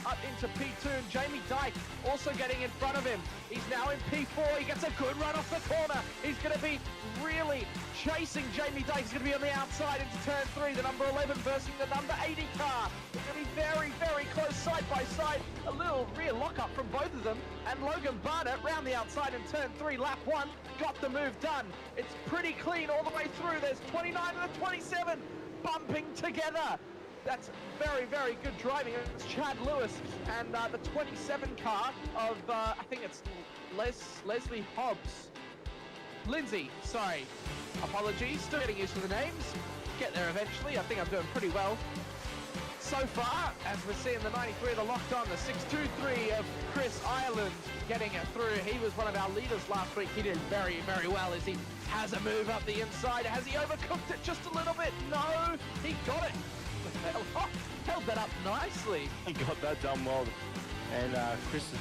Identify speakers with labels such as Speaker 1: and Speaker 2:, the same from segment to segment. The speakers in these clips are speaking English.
Speaker 1: up into P2, and Jamie Dyke also getting in front of him. He's now in P4, he gets a good run off the corner. He's going to be really chasing Jamie Dyke. He's going to be on the outside into turn 3, the number 11 versus the number 80 car. It's going to be very, very close side by side. A little rear lockup from both of them, and Logan Barnett round the outside in turn 3, lap 1, got the move done. It's pretty clean all the way through. There's 29 and the 27 bumping together. That's very, very good driving. It's Chad Lewis and the 27 car of, I think it's Leslie Hobbs. Lindsay, sorry. Apologies, still getting used to the names. Get there eventually. I think I'm doing pretty well. So far, as we're seeing the 93 of the locked on, the 623 of Chris Ireland getting it through. He was one of our leaders last week. He did very, very well as he has a move up the inside. Has he overcooked it just a little bit? No, he got it. Held that up nicely.
Speaker 2: He got that done well. And Chris is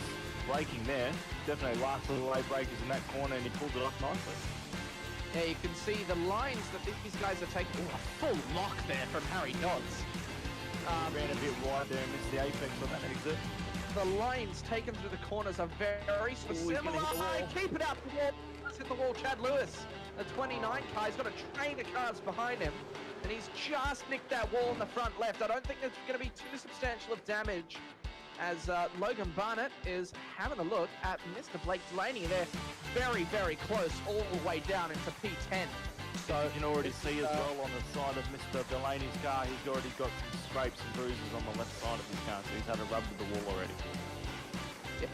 Speaker 2: braking there. Definitely last little late breakers in that corner, and he pulled it off nicely.
Speaker 1: Yeah, you can see the lines that these guys are taking. Ooh, a full lock there from Harry Dodds.
Speaker 2: Ran a bit wide there and missed the apex on that exit.
Speaker 1: The lines taken through the corners are very similar. Keep it out the wall. Let's hit the wall, Chad Lewis. The 29 car, he's got a train of cars behind him, and he's just nicked that wall in the front left. I don't think there's going to be too substantial of damage, as Logan Barnett is having a look at Mr. Blake Delaney. They're very, very close all the way down into P10.
Speaker 2: So you can already see as well on the side of Mr. Delaney's car, he's already got some scrapes and bruises on the left side of his car, so he's had a rub with the wall already.
Speaker 1: Yep.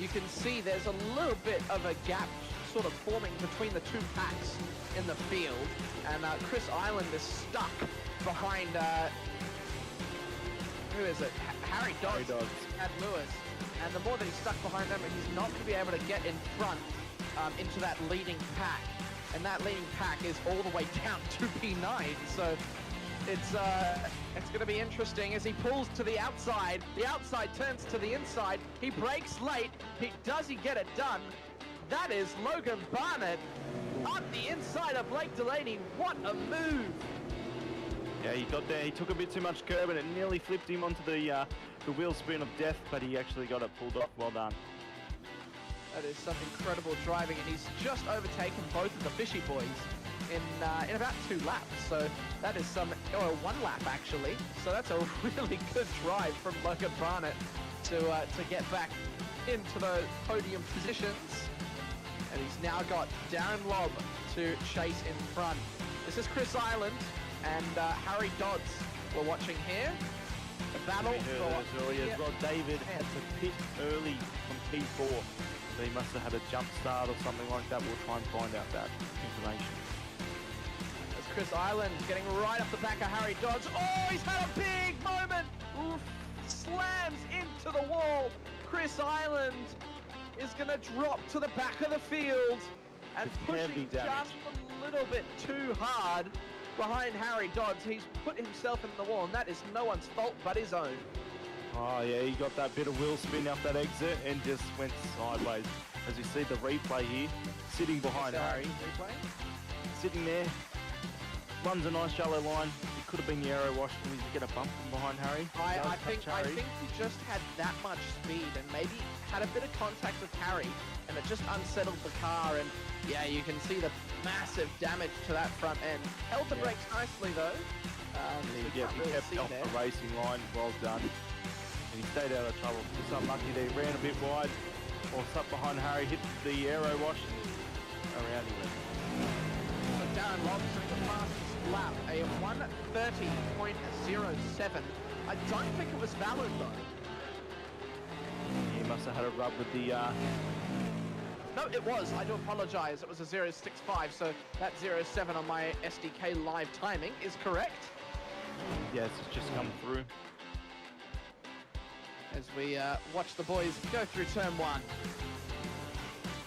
Speaker 1: You can see there's a little bit of a gap sort of forming between the two packs in the field, and Chris Island is stuck behind, who is it? Harry Dodds and Lewis. And the more that he's stuck behind them, he's not going to be able to get in front into that leading pack. And that leading pack is all the way down to P9. So it's going to be interesting as he pulls to the outside. The outside turns to the inside. He brakes late. Does he get it done? That is Logan Barnett up the inside of Blake Delaney. What a move!
Speaker 2: Yeah, he got there. He took a bit too much curb and it nearly flipped him onto the wheel spin of death, but he actually got it pulled off. Well done.
Speaker 1: That is some incredible driving, and he's just overtaken both of the Fishy boys in about 2 laps. So that is some, or 1 lap actually. So that's a really good drive from Logan Barnett to get back into the podium positions. And he's now got Darren Lobb to chase in front. This is Chris Island and Harry Dodds we're watching here. The battle
Speaker 2: early as well. David had to pit early from P4. So he must have had a jump start or something like that. We'll try and find out that information.
Speaker 1: As Chris Island getting right off the back of Harry Dodds. Oh, he's had a big moment. Oof, slams into the wall. Chris Island is going to drop to the back of the field and pushing just a little bit too hard behind Harry Dodds. He's put himself in the wall, and that is no one's fault but his own.
Speaker 2: Oh yeah, he got that bit of wheel spin off that exit and just went sideways. As you see the replay here, sitting behind Harry. Sitting there, runs a nice shallow line. It could have been the aero wash for him to get a bump from behind Harry.
Speaker 1: I think he just had that much speed and maybe had a bit of contact with Harry, and it just unsettled the car. And yeah, you can see the massive damage to that front end. Held the brakes nicely though.
Speaker 2: He kept off the racing line. Well done. And he stayed out of trouble. Just unlucky there. He ran a bit wide, or stuck behind Harry, hit the aero wash, and around he went.
Speaker 1: So Darren Lobb took the fastest lap, a 1:30.07. I don't think it was valid though.
Speaker 2: He must have had a rub with the...
Speaker 1: No, it was. I do apologise. It was a 0.65, so that 0.7 on my SDK live timing is correct.
Speaker 2: Yes, it's just come through.
Speaker 1: As we watch the boys go through turn 1.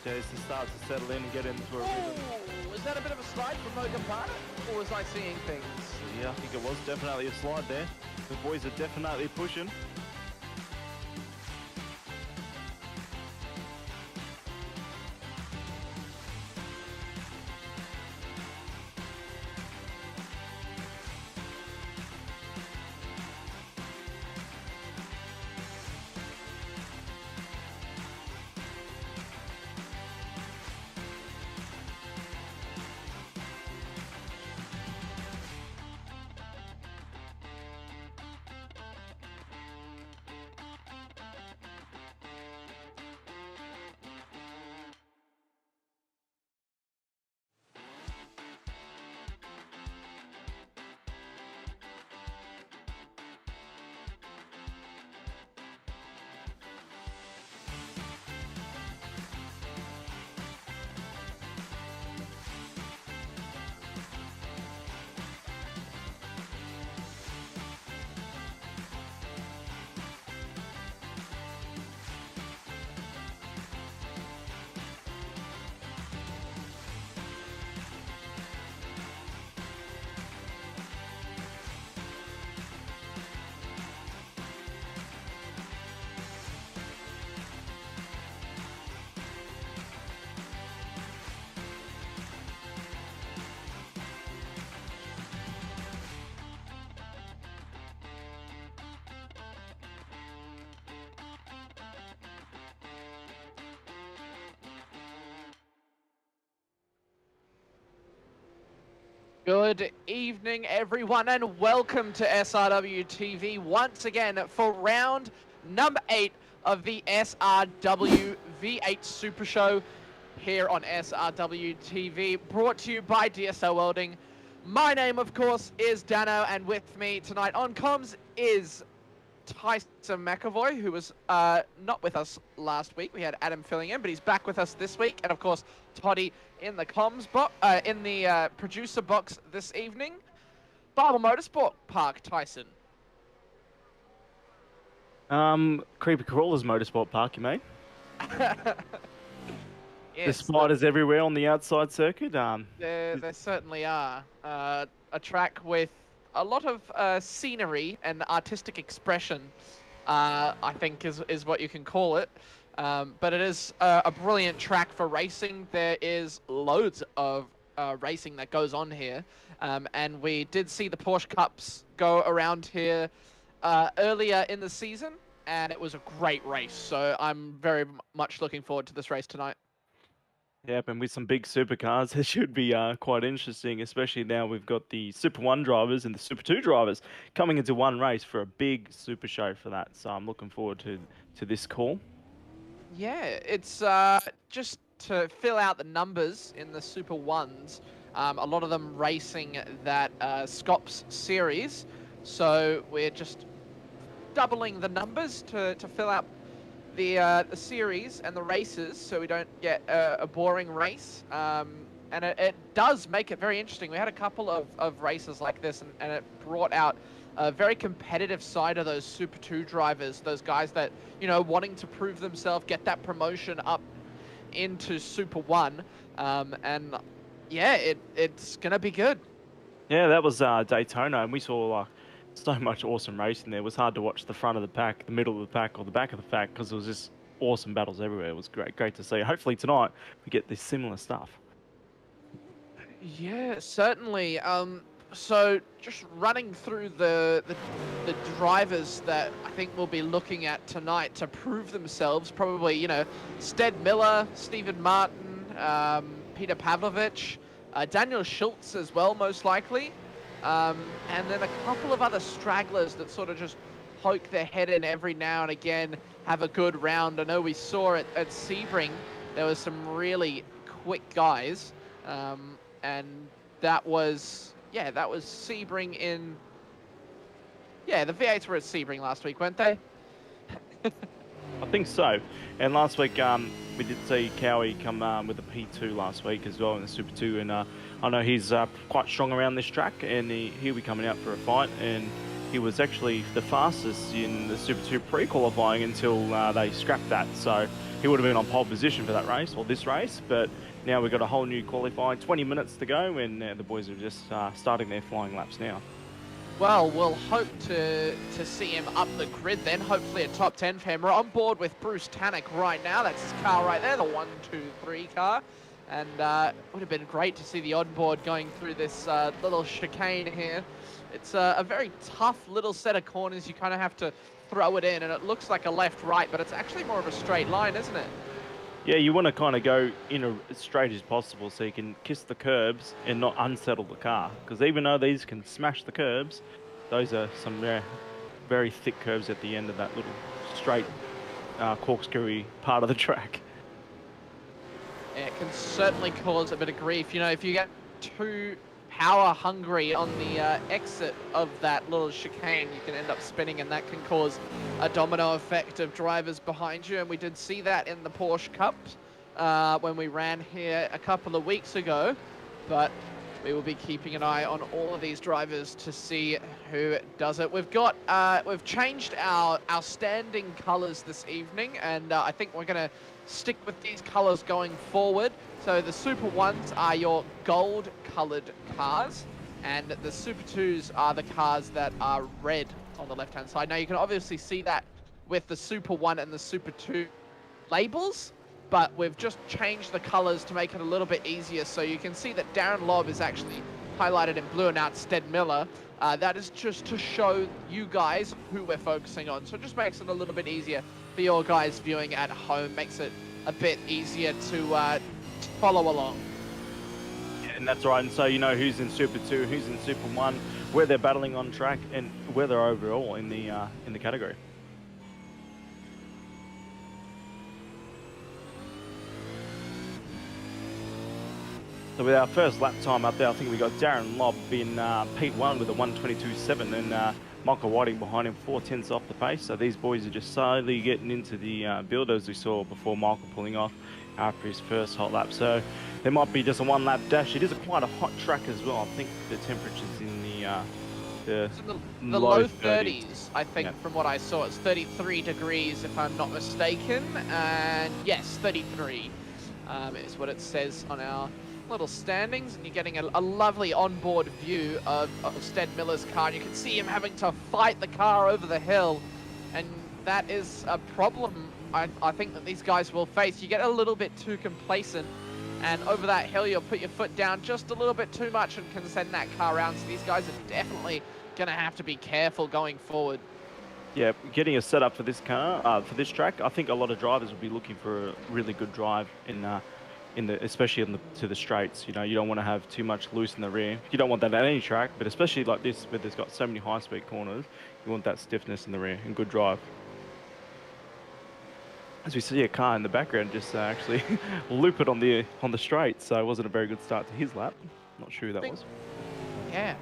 Speaker 2: Jason starts to settle in and get into a rhythm.
Speaker 1: Was that a bit of a slide from Logan Barnett, or was I seeing things?
Speaker 2: Yeah, I think it was definitely a slide there. The boys are definitely pushing.
Speaker 1: Good evening, everyone, and welcome to SRW TV once again for round number 8 of the SRW V8 Super Show here on SRW TV, brought to you by DSL Welding. My name, of course, is Dano, and with me tonight on comms is Tyson McAvoy, who was not with us last week. We had Adam filling in, but he's back with us this week. And of course, Toddy in the comms in the producer box this evening. Barber Motorsport Park, Tyson.
Speaker 2: Creepy Crawlers Motorsport Park, you mean?
Speaker 1: Yes,
Speaker 2: There's spiders everywhere on the outside circuit.
Speaker 1: there certainly are. A track with a lot of scenery and artistic expression, I think is what you can call it. But it is a brilliant track for racing. There is loads of racing that goes on here. And we did see the Porsche Cups go around here earlier in the season, and it was a great race. So I'm very much looking forward to this race tonight.
Speaker 2: Yep, and with some big supercars, it should be quite interesting, especially now we've got the Super 1 drivers and the Super 2 drivers coming into one race for a big super show for that. So I'm looking forward to this call.
Speaker 1: Yeah, it's just to fill out the numbers in the Super 1s, a lot of them racing that Scops series. So we're just doubling the numbers to fill out the series and the races, so we don't get a boring race. And it does make it very interesting. We had a couple of races like this, and it brought out a very competitive side of those Super 2 drivers, those guys that, you know, wanting to prove themselves, get that promotion up into Super 1. And yeah, it's going to be good.
Speaker 2: Yeah, that was Daytona, and we saw so much awesome racing there. It was hard to watch the front of the pack, the middle of the pack, or the back of the pack, because it was just awesome battles everywhere. It was great to see. Hopefully tonight we get this similar stuff.
Speaker 1: Yeah, certainly. So just running through the drivers that I think we'll be looking at tonight to prove themselves, probably, you know, Stead Miller, Stephen Martin, Peter Pavlovich, Daniel Schultz as well, most likely. And then a couple of other stragglers that sort of just poke their head in every now and again, have a good round. I know we saw it at Sebring. There was some really quick guys. And that was Sebring in... Yeah, the V8s were at Sebring last week, weren't they?
Speaker 2: I think so. And last week we did see Cowie come with a P2 last week as well in the Super 2, and I know he's quite strong around this track, and he'll be coming out for a fight, and he was actually the fastest in the Super 2 pre-qualifying until they scrapped that, so he would have been on pole position for that race, or this race, but now we've got a whole new qualifying, 20 minutes to go, and the boys are just starting their flying laps now.
Speaker 1: Well, we'll hope to see him up the grid then, hopefully a top 10 for him. We're on board with Bruce Tannock right now. That's his car right there, the 1, 2, 3 car. And it would have been great to see the onboard going through this little chicane here. It's a very tough little set of corners. You kind of have to throw it in, and it looks like a left-right, but it's actually more of a straight line, isn't it?
Speaker 2: Yeah, you want to kind of go in as straight as possible so you can kiss the curbs and not unsettle the car. Because even though these can smash the curbs, those are some very thick curves at the end of that little straight corkscrewy part of the track.
Speaker 1: It can certainly cause a bit of grief. You know, if you get too power hungry on the exit of that little chicane, you can end up spinning, and that can cause a domino effect of drivers behind you. And we did see that in the Porsche Cups when we ran here a couple of weeks ago. But we will be keeping an eye on all of these drivers to see who does it. We've changed our standing colors this evening, and I think we're going to stick with these colors going forward. So the Super 1s are your gold-colored cars, and the Super 2s are the cars that are red on the left-hand side. Now, you can obviously see that with the Super 1 and the Super 2 labels, but we've just changed the colors to make it a little bit easier. So you can see that Darren Lobb is actually highlighted in blue, and now it's Stead Miller. That is just to show you guys who we're focusing on. So it just makes it a little bit easier for your guys viewing at home, makes it a bit easier to follow along.
Speaker 2: And that's right. And so you know who's in Super 2, who's in Super 1, where they're battling on track, and where they're overall in the category. So with our first lap time up there, I think we got Darren Lobb in P1 with a 1:22.7, and Michael Whiting behind him, 4/10 off the pace. So these boys are just slowly getting into the build, as we saw before Michael pulling off after his first hot lap. So there might be just a one-lap dash. It is quite a hot track as well. I think the temperature's in
Speaker 1: the low 30s, I think, from what I saw. It's 33 degrees, if I'm not mistaken. And yes, 33 is what it says on our little standings, and you're getting a lovely onboard view of Stead Miller's car. And you can see him having to fight the car over the hill, and that is a problem I think that these guys will face. You get a little bit too complacent, and over that hill you'll put your foot down just a little bit too much and can send that car around. So these guys are definitely going to have to be careful going forward.
Speaker 2: Yeah, getting a setup for this car, for this track, I think a lot of drivers will be looking for a really good drive especially to the straights. You know, you don't want to have too much loose in the rear. You don't want that at any track, but especially like this, where there's got so many high-speed corners, you want that stiffness in the rear and good drive. As we see a car in the background just actually loop it on the straight, so it wasn't a very good start to his lap. Not sure who that was.
Speaker 1: Yeah,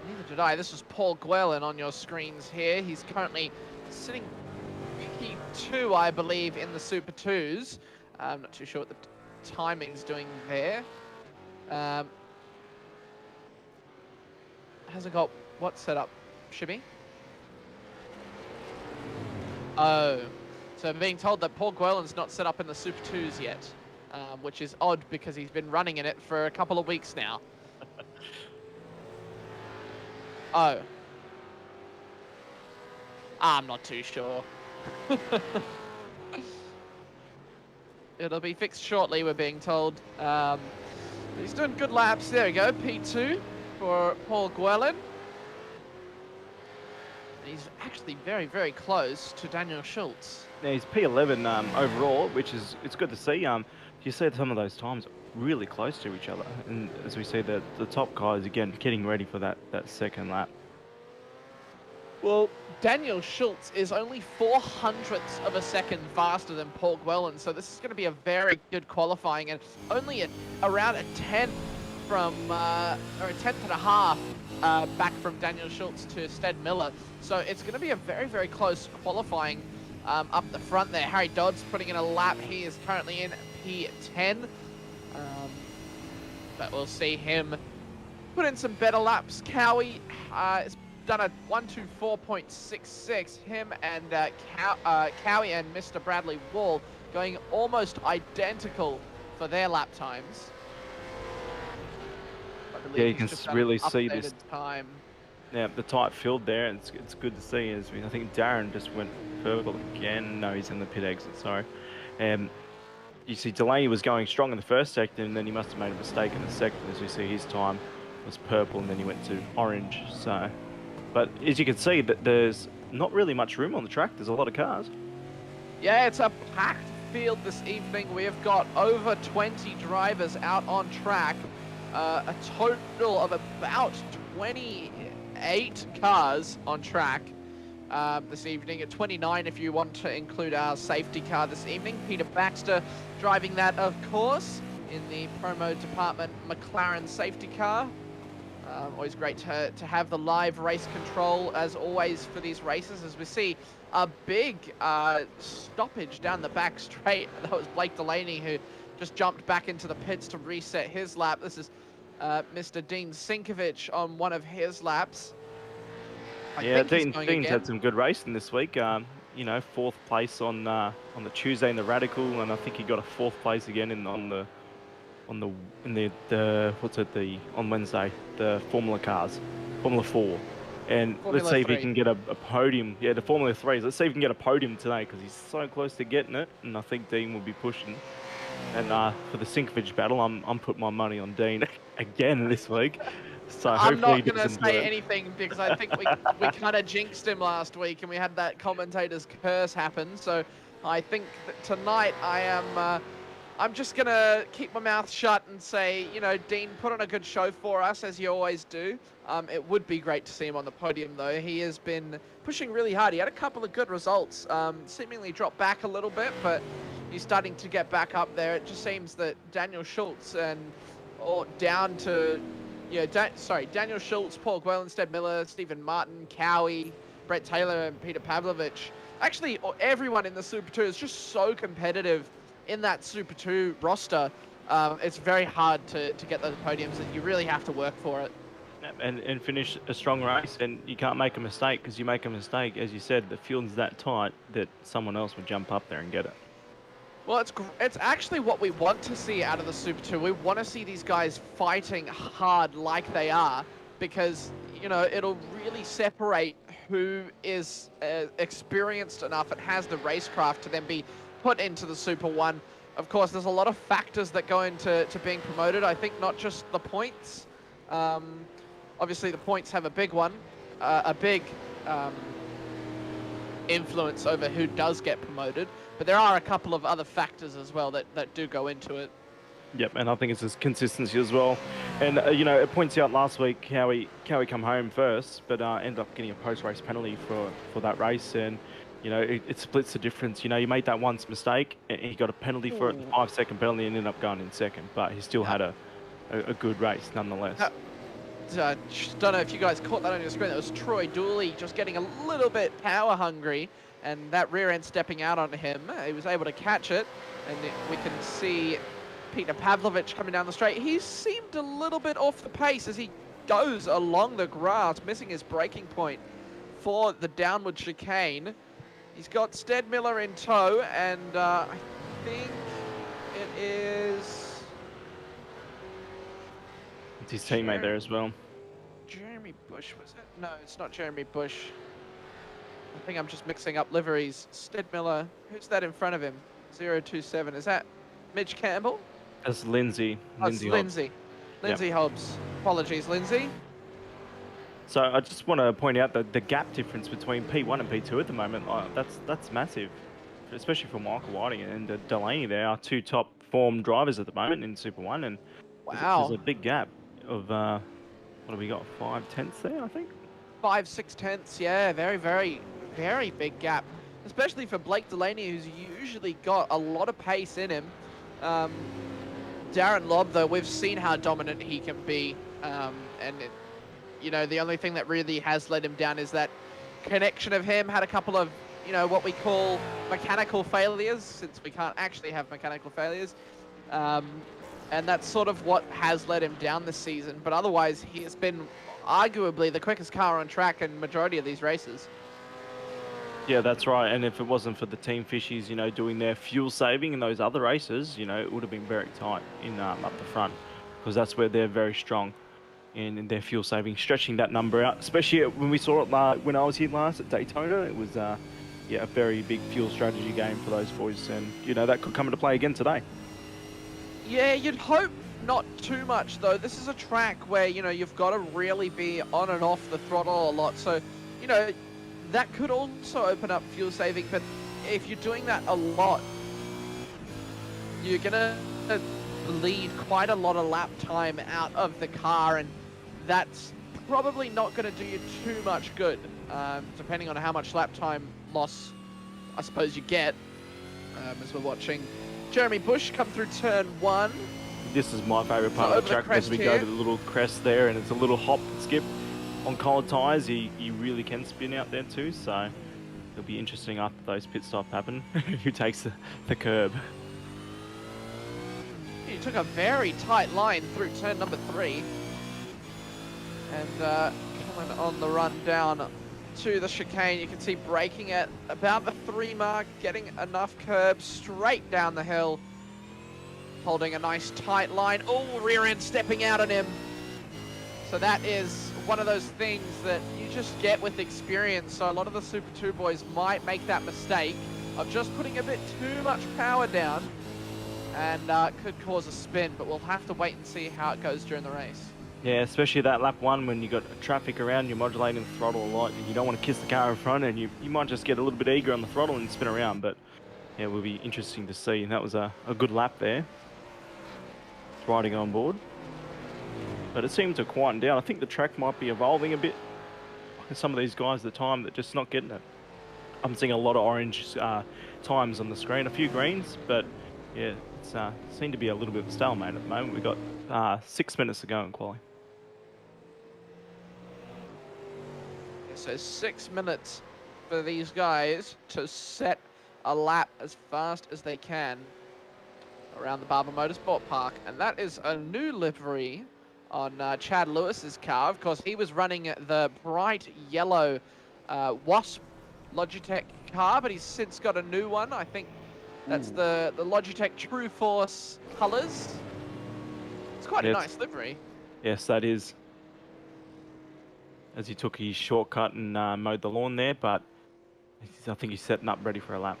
Speaker 1: neither did I. This was Paul Gwellen on your screens here. He's currently sitting P2, I believe, in the Super 2s. I'm not too sure what the timing's doing there. Hasn't got what set up, Shibby? Oh, so I'm being told that Paul Gwellen's not set up in the Super 2s yet, which is odd because he's been running in it for a couple of weeks now. Oh. I'm not too sure. It'll be fixed shortly, we're being told. He's doing good laps. There we go, P2 for Paul Gwellen. And he's actually very, very close to Daniel Schultz.
Speaker 2: Yeah, he's P11 overall, which is, it's good to see. You see some of those times really close to each other. And as we see, the top guys, again, getting ready for that second lap.
Speaker 1: Well, Daniel Schultz is only 0.04 of a second faster than Paul Gwellen, so this is going to be a very good qualifying, and only around a 10th from, or a 10th and a half back from Daniel Schultz to Stead Miller. So it's going to be a very, very close qualifying up the front there. Harry Dodd's putting in a lap. He is currently in P10, but we'll see him put in some better laps. Cowie is done a 1:24.66. Him and Cowie and Mr. Bradley Wall going almost identical for their lap times.
Speaker 2: Yeah, you can really see this
Speaker 1: time.
Speaker 2: Yeah, the tight field there. It's good to see. As I think Darren just went purple again. No, he's in the pit exit. Sorry. You see Delaney was going strong in the first sector, and then he must have made a mistake in the second. As we see, his time was purple, and then he went to orange. So. But as you can see, that there's not really much room on the track. There's a lot of cars. Yeah,
Speaker 1: it's a packed field this evening. We've got over 20 drivers out on track. A total of about 28 cars on track this evening. At 29 if you want to include our safety car this evening. Peter Baxter driving that, of course, in the promo department McLaren safety car. Always great to have the live race control, as always, for these races, as we see a big stoppage down the back straight. That was Blake Delaney, who just jumped back into the pits to reset his lap. This is Mr. Dean Sinkovich on one of his laps.
Speaker 2: Yeah, Dean's had some good racing this week. You know, 4th place on the Tuesday in the Radical, and I think he got a 4th place again on Wednesday, the Formula cars, Formula 4. And let's see if he can get a podium. Yeah, the Formula 3s. Let's see if he can get a podium today, because he's so close to getting it, and I think Dean will be pushing. And for the Sinkovich battle, I'm putting my money on Dean again this week. So
Speaker 1: I'm not going to say anything, because I think we kind of jinxed him last week, and we had that commentator's curse happen. So I think that tonight I am I'm just going to keep my mouth shut and say, you know, Dean, put on a good show for us, as you always do. It would be great to see him on the podium, though. He has been pushing really hard. He had a couple of good results, seemingly dropped back a little bit, but he's starting to get back up there. It just seems that Daniel Schultz down to, Daniel Schultz, Paul Gwellenstead Miller, Stephen Martin, Cowie, Brett Taylor, and Peter Pavlovich. Actually, everyone in the Super 2 is just so competitive in that Super 2 roster. It's very hard to get those podiums, and you really have to work for it.
Speaker 2: And finish a strong race, and you can't make a mistake, because you make a mistake, as you said, the field's that tight that someone else would jump up there and get it.
Speaker 1: Well, it's actually what we want to see out of the Super 2. We want to see these guys fighting hard like they are, because, you know, it'll really separate who is experienced enough and has the racecraft to then be put into the Super 1. Of course, there's a lot of factors that go into being promoted. I think not just the points. Obviously, the points have a big one, a big influence over who does get promoted. But there are a couple of other factors as well that do go into it.
Speaker 2: Yep, and I think it's his consistency as well. And, you know, it points out last week how he come home first, but ended up getting a post-race penalty for that race. And, you know, it splits the difference. You know, you made that once mistake, and he got a penalty for it, the 5-second penalty, and ended up going in second. But he still had a good race nonetheless.
Speaker 1: Don't know if you guys caught that on your screen. That was Troy Dooley just getting a little bit power hungry, and that rear end stepping out on him. He was able to catch it, and we can see Peter Pavlovich coming down the straight. He seemed a little bit off the pace as he goes along the grass, missing his braking point for the downward chicane. He's got Stead Miller in tow, and I think it is...
Speaker 2: It's his teammate there as well.
Speaker 1: Jeremy Bush, was it? No, it's not Jeremy Bush. I think I'm just mixing up liveries. Stead Miller, who's that in front of him? 027, is that Mitch Campbell?
Speaker 2: That's Lindsay.
Speaker 1: Oh, it's Lindsay. Lindsay Hobbs. Apologies, Lindsay.
Speaker 2: So I just want to point out that the gap difference between P1 and P2 at the moment, that's massive, especially for Michael Whiting and Delaney. They are two top form drivers at the moment in Super 1, and
Speaker 1: wow,
Speaker 2: there's a big gap of, what have we got, 5/10 there, I think?
Speaker 1: 5/6, yeah, very, very, very big gap, especially for Blake Delaney, who's usually got a lot of pace in him. Darren Lobb, though, we've seen how dominant he can be, you know, the only thing that really has let him down is that connection of him. Had a couple of, you know, what we call mechanical failures, since we can't actually have mechanical failures. And that's sort of what has let him down this season. But otherwise, he has been arguably the quickest car on track in majority of these races.
Speaker 2: Yeah, that's right. And if it wasn't for the Team Fishies, you know, doing their fuel saving in those other races, you know, it would have been very tight in up the front, because that's where they're very strong in their fuel saving, stretching that number out. Especially when we saw it when I was here last at Daytona, it was yeah, a very big fuel strategy game for those boys, and you know that could come into play again today.
Speaker 1: Yeah, you'd hope not too much though. This is a track where, you know, you've got to really be on and off the throttle a lot. So, you know, that could also open up fuel saving, but if you're doing that a lot, you're gonna bleed quite a lot of lap time out of the car, and that's probably not going to do you too much good, depending on how much lap time loss I suppose you get, as we're watching Jeremy Bush come through turn 1.
Speaker 2: This is my favourite part of the track, as we go to the little crest there, and it's a little hop and skip. On cold tyres, he really can spin out there too, so it'll be interesting after those pit stops happen, who takes the curb.
Speaker 1: He took a very tight line through turn number 3. And coming on the run down to the chicane, you can see braking at about the 3 mark, getting enough curb straight down the hill. Holding a nice tight line. Oh, rear end stepping out on him. So that is one of those things that you just get with experience. So a lot of the Super 2 boys might make that mistake of just putting a bit too much power down, and could cause a spin, but we'll have to wait and see how it goes during the race.
Speaker 2: Yeah, especially that lap 1 when you got traffic around, you're modulating the throttle a lot, and you don't want to kiss the car in front, and you might just get a little bit eager on the throttle and spin around. But yeah, will be interesting to see. And that was a good lap there. Riding on board. But it seemed to quieten down. I think the track might be evolving a bit. Some of these guys at the time that just not getting it. I'm seeing a lot of orange times on the screen, a few greens, but yeah, it's seemed to be a little bit of a stalemate at the moment. We've got 6 minutes to go in quali.
Speaker 1: So 6 minutes for these guys to set a lap as fast as they can around the Barber Motorsport Park. And that is a new livery on Chad Lewis's car. Of course, he was running the bright yellow Wasp Logitech car, but he's since got a new one. I think that's the Logitech True Force colors. It's quite a nice livery.
Speaker 2: Yes, that is. As he took his shortcut and mowed the lawn there, but I think he's setting up ready for a lap.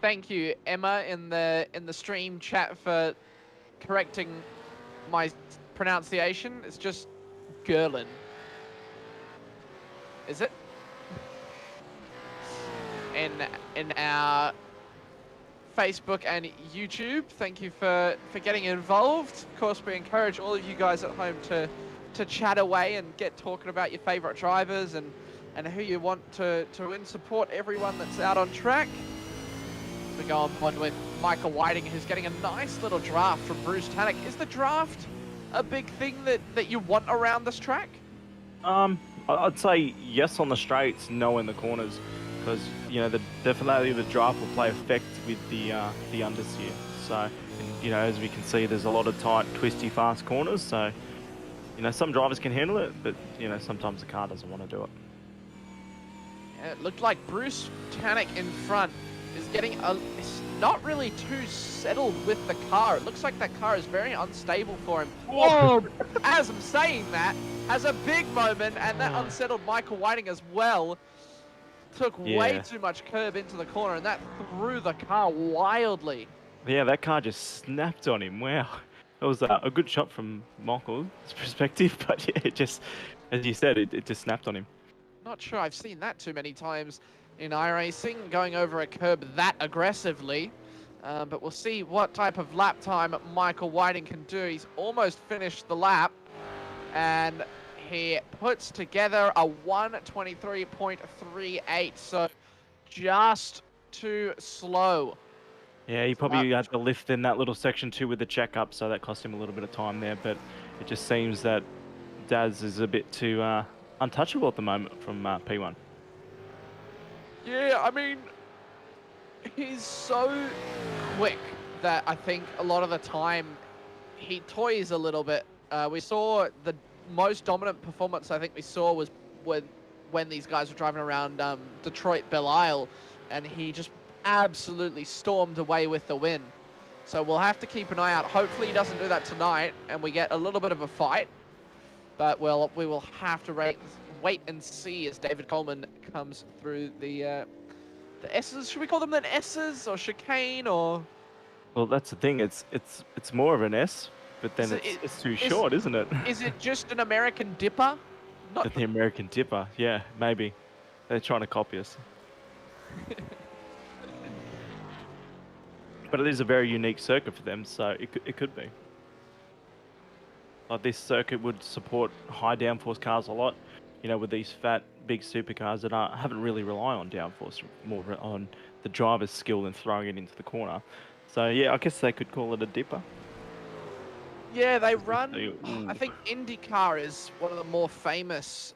Speaker 1: Thank you, Emma, in the stream chat for correcting my pronunciation. It's just Gerlin. Is it? In our Facebook and YouTube. Thank you for getting involved. Of course, we encourage all of you guys at home to chat away and get talking about your favorite drivers and who you want to win. Support everyone that's out on track. We go on board with Michael Whiting, who's getting a nice little draft from Bruce Tannock. Is the draft a big thing that you want around this track?
Speaker 2: I'd say yes on the straights, no in the corners, because you know definitely the draft will play effect with the understeer. So you know, as we can see, there's a lot of tight, twisty, fast corners. So you know, some drivers can handle it, but you know, sometimes the car doesn't want to do it.
Speaker 1: Yeah, it looked like Bruce Tannock in front is getting it's not really too settled with the car. It looks like that car is very unstable for him. Whoa! As I'm saying that, has a big moment, and that unsettled Michael Whiting as well. Took way too much curb into the corner, and that threw the car wildly.
Speaker 2: Yeah, that car just snapped on him. Wow. That was a good shot from Michael's perspective, but yeah, it just, as you said, it just snapped on him.
Speaker 1: Not sure I've seen that too many times in iRacing, going over a curb that aggressively. But we'll see what type of lap time Michael Whiting can do. He's almost finished the lap, and he puts together a 1:23.38, so just too slow.
Speaker 2: Yeah, he probably had to lift in that little section too with the checkup, so that cost him a little bit of time there. But it just seems that Daz is a bit too untouchable at the moment from P1.
Speaker 1: Yeah, I mean, he's so quick that I think a lot of the time he toys a little bit. We saw the most dominant performance I think we saw was when these guys were driving around Detroit Belle Isle, and he just absolutely stormed away with the win. So we'll have to keep an eye out. Hopefully he doesn't do that tonight and we get a little bit of a fight. But we will have to wait and see as David Coleman comes through the S's. Should we call them the S's or chicane or?
Speaker 2: Well, that's the thing. It's more of an S, but then it's too short, isn't it?
Speaker 1: Is it just an American Dipper? Not
Speaker 2: the American Dipper. Yeah, maybe they're trying to copy us. But it is a very unique circuit for them, so it could be. Like this circuit would support high downforce cars a lot, you know, with these fat, big supercars that haven't really relied on downforce, more on the driver's skill and throwing it into the corner. So yeah, I guess they could call it a dipper.
Speaker 1: Yeah, they run. I think IndyCar is one of the more famous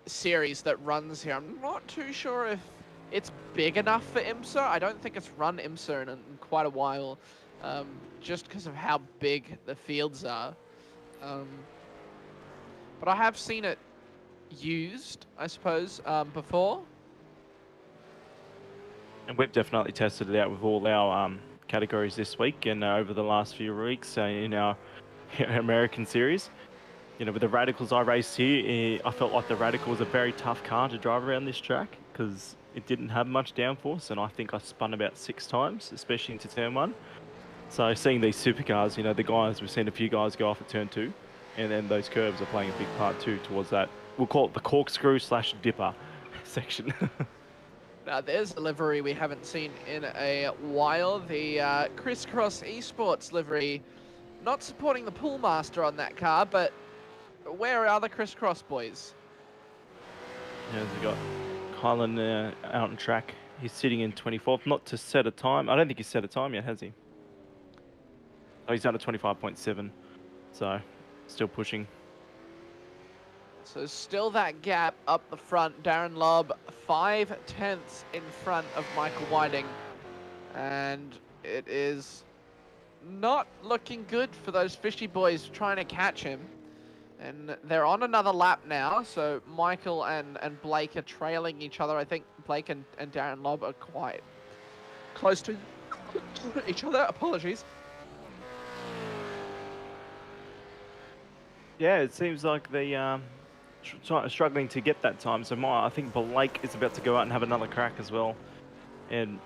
Speaker 1: series that runs here. I'm not too sure if it's big enough for IMSA. I don't think it's run IMSA in quite a while. Just because of how big the fields are. But I have seen it used, I suppose, before.
Speaker 2: And we've definitely tested it out with all our categories this week and over the last few weeks in our American series. You know, with the Radicals I raced here, I felt like the Radical was a very tough car to drive around this track because it didn't have much downforce, and I think I spun about 6 times, especially into turn 1. So seeing these supercars, you know, the guys, we've seen a few guys go off at turn 2, and then those curves are playing a big part too towards that. We'll call it the corkscrew / dipper section.
Speaker 1: Now, there's a livery we haven't seen in a while. The Crisscross Esports livery. Not supporting the pool master on that car, but where are the Crisscross boys?
Speaker 2: Yeah, we got Kylan out on track. He's sitting in 24th, not to set a time. I don't think he's set a time yet, has he? Oh, he's down to 25.7, so still pushing.
Speaker 1: So still that gap up the front. Darren Lobb 5/10 in front of Michael Whiting. And it is not looking good for those fishy boys trying to catch him. And they're on another lap now, so Michael and Blake are trailing each other. I think Blake and Darren Lobb are quite close to each other. Apologies.
Speaker 2: Yeah, it seems like they struggling to get that time. So I think Blake is about to go out and have another crack as well. And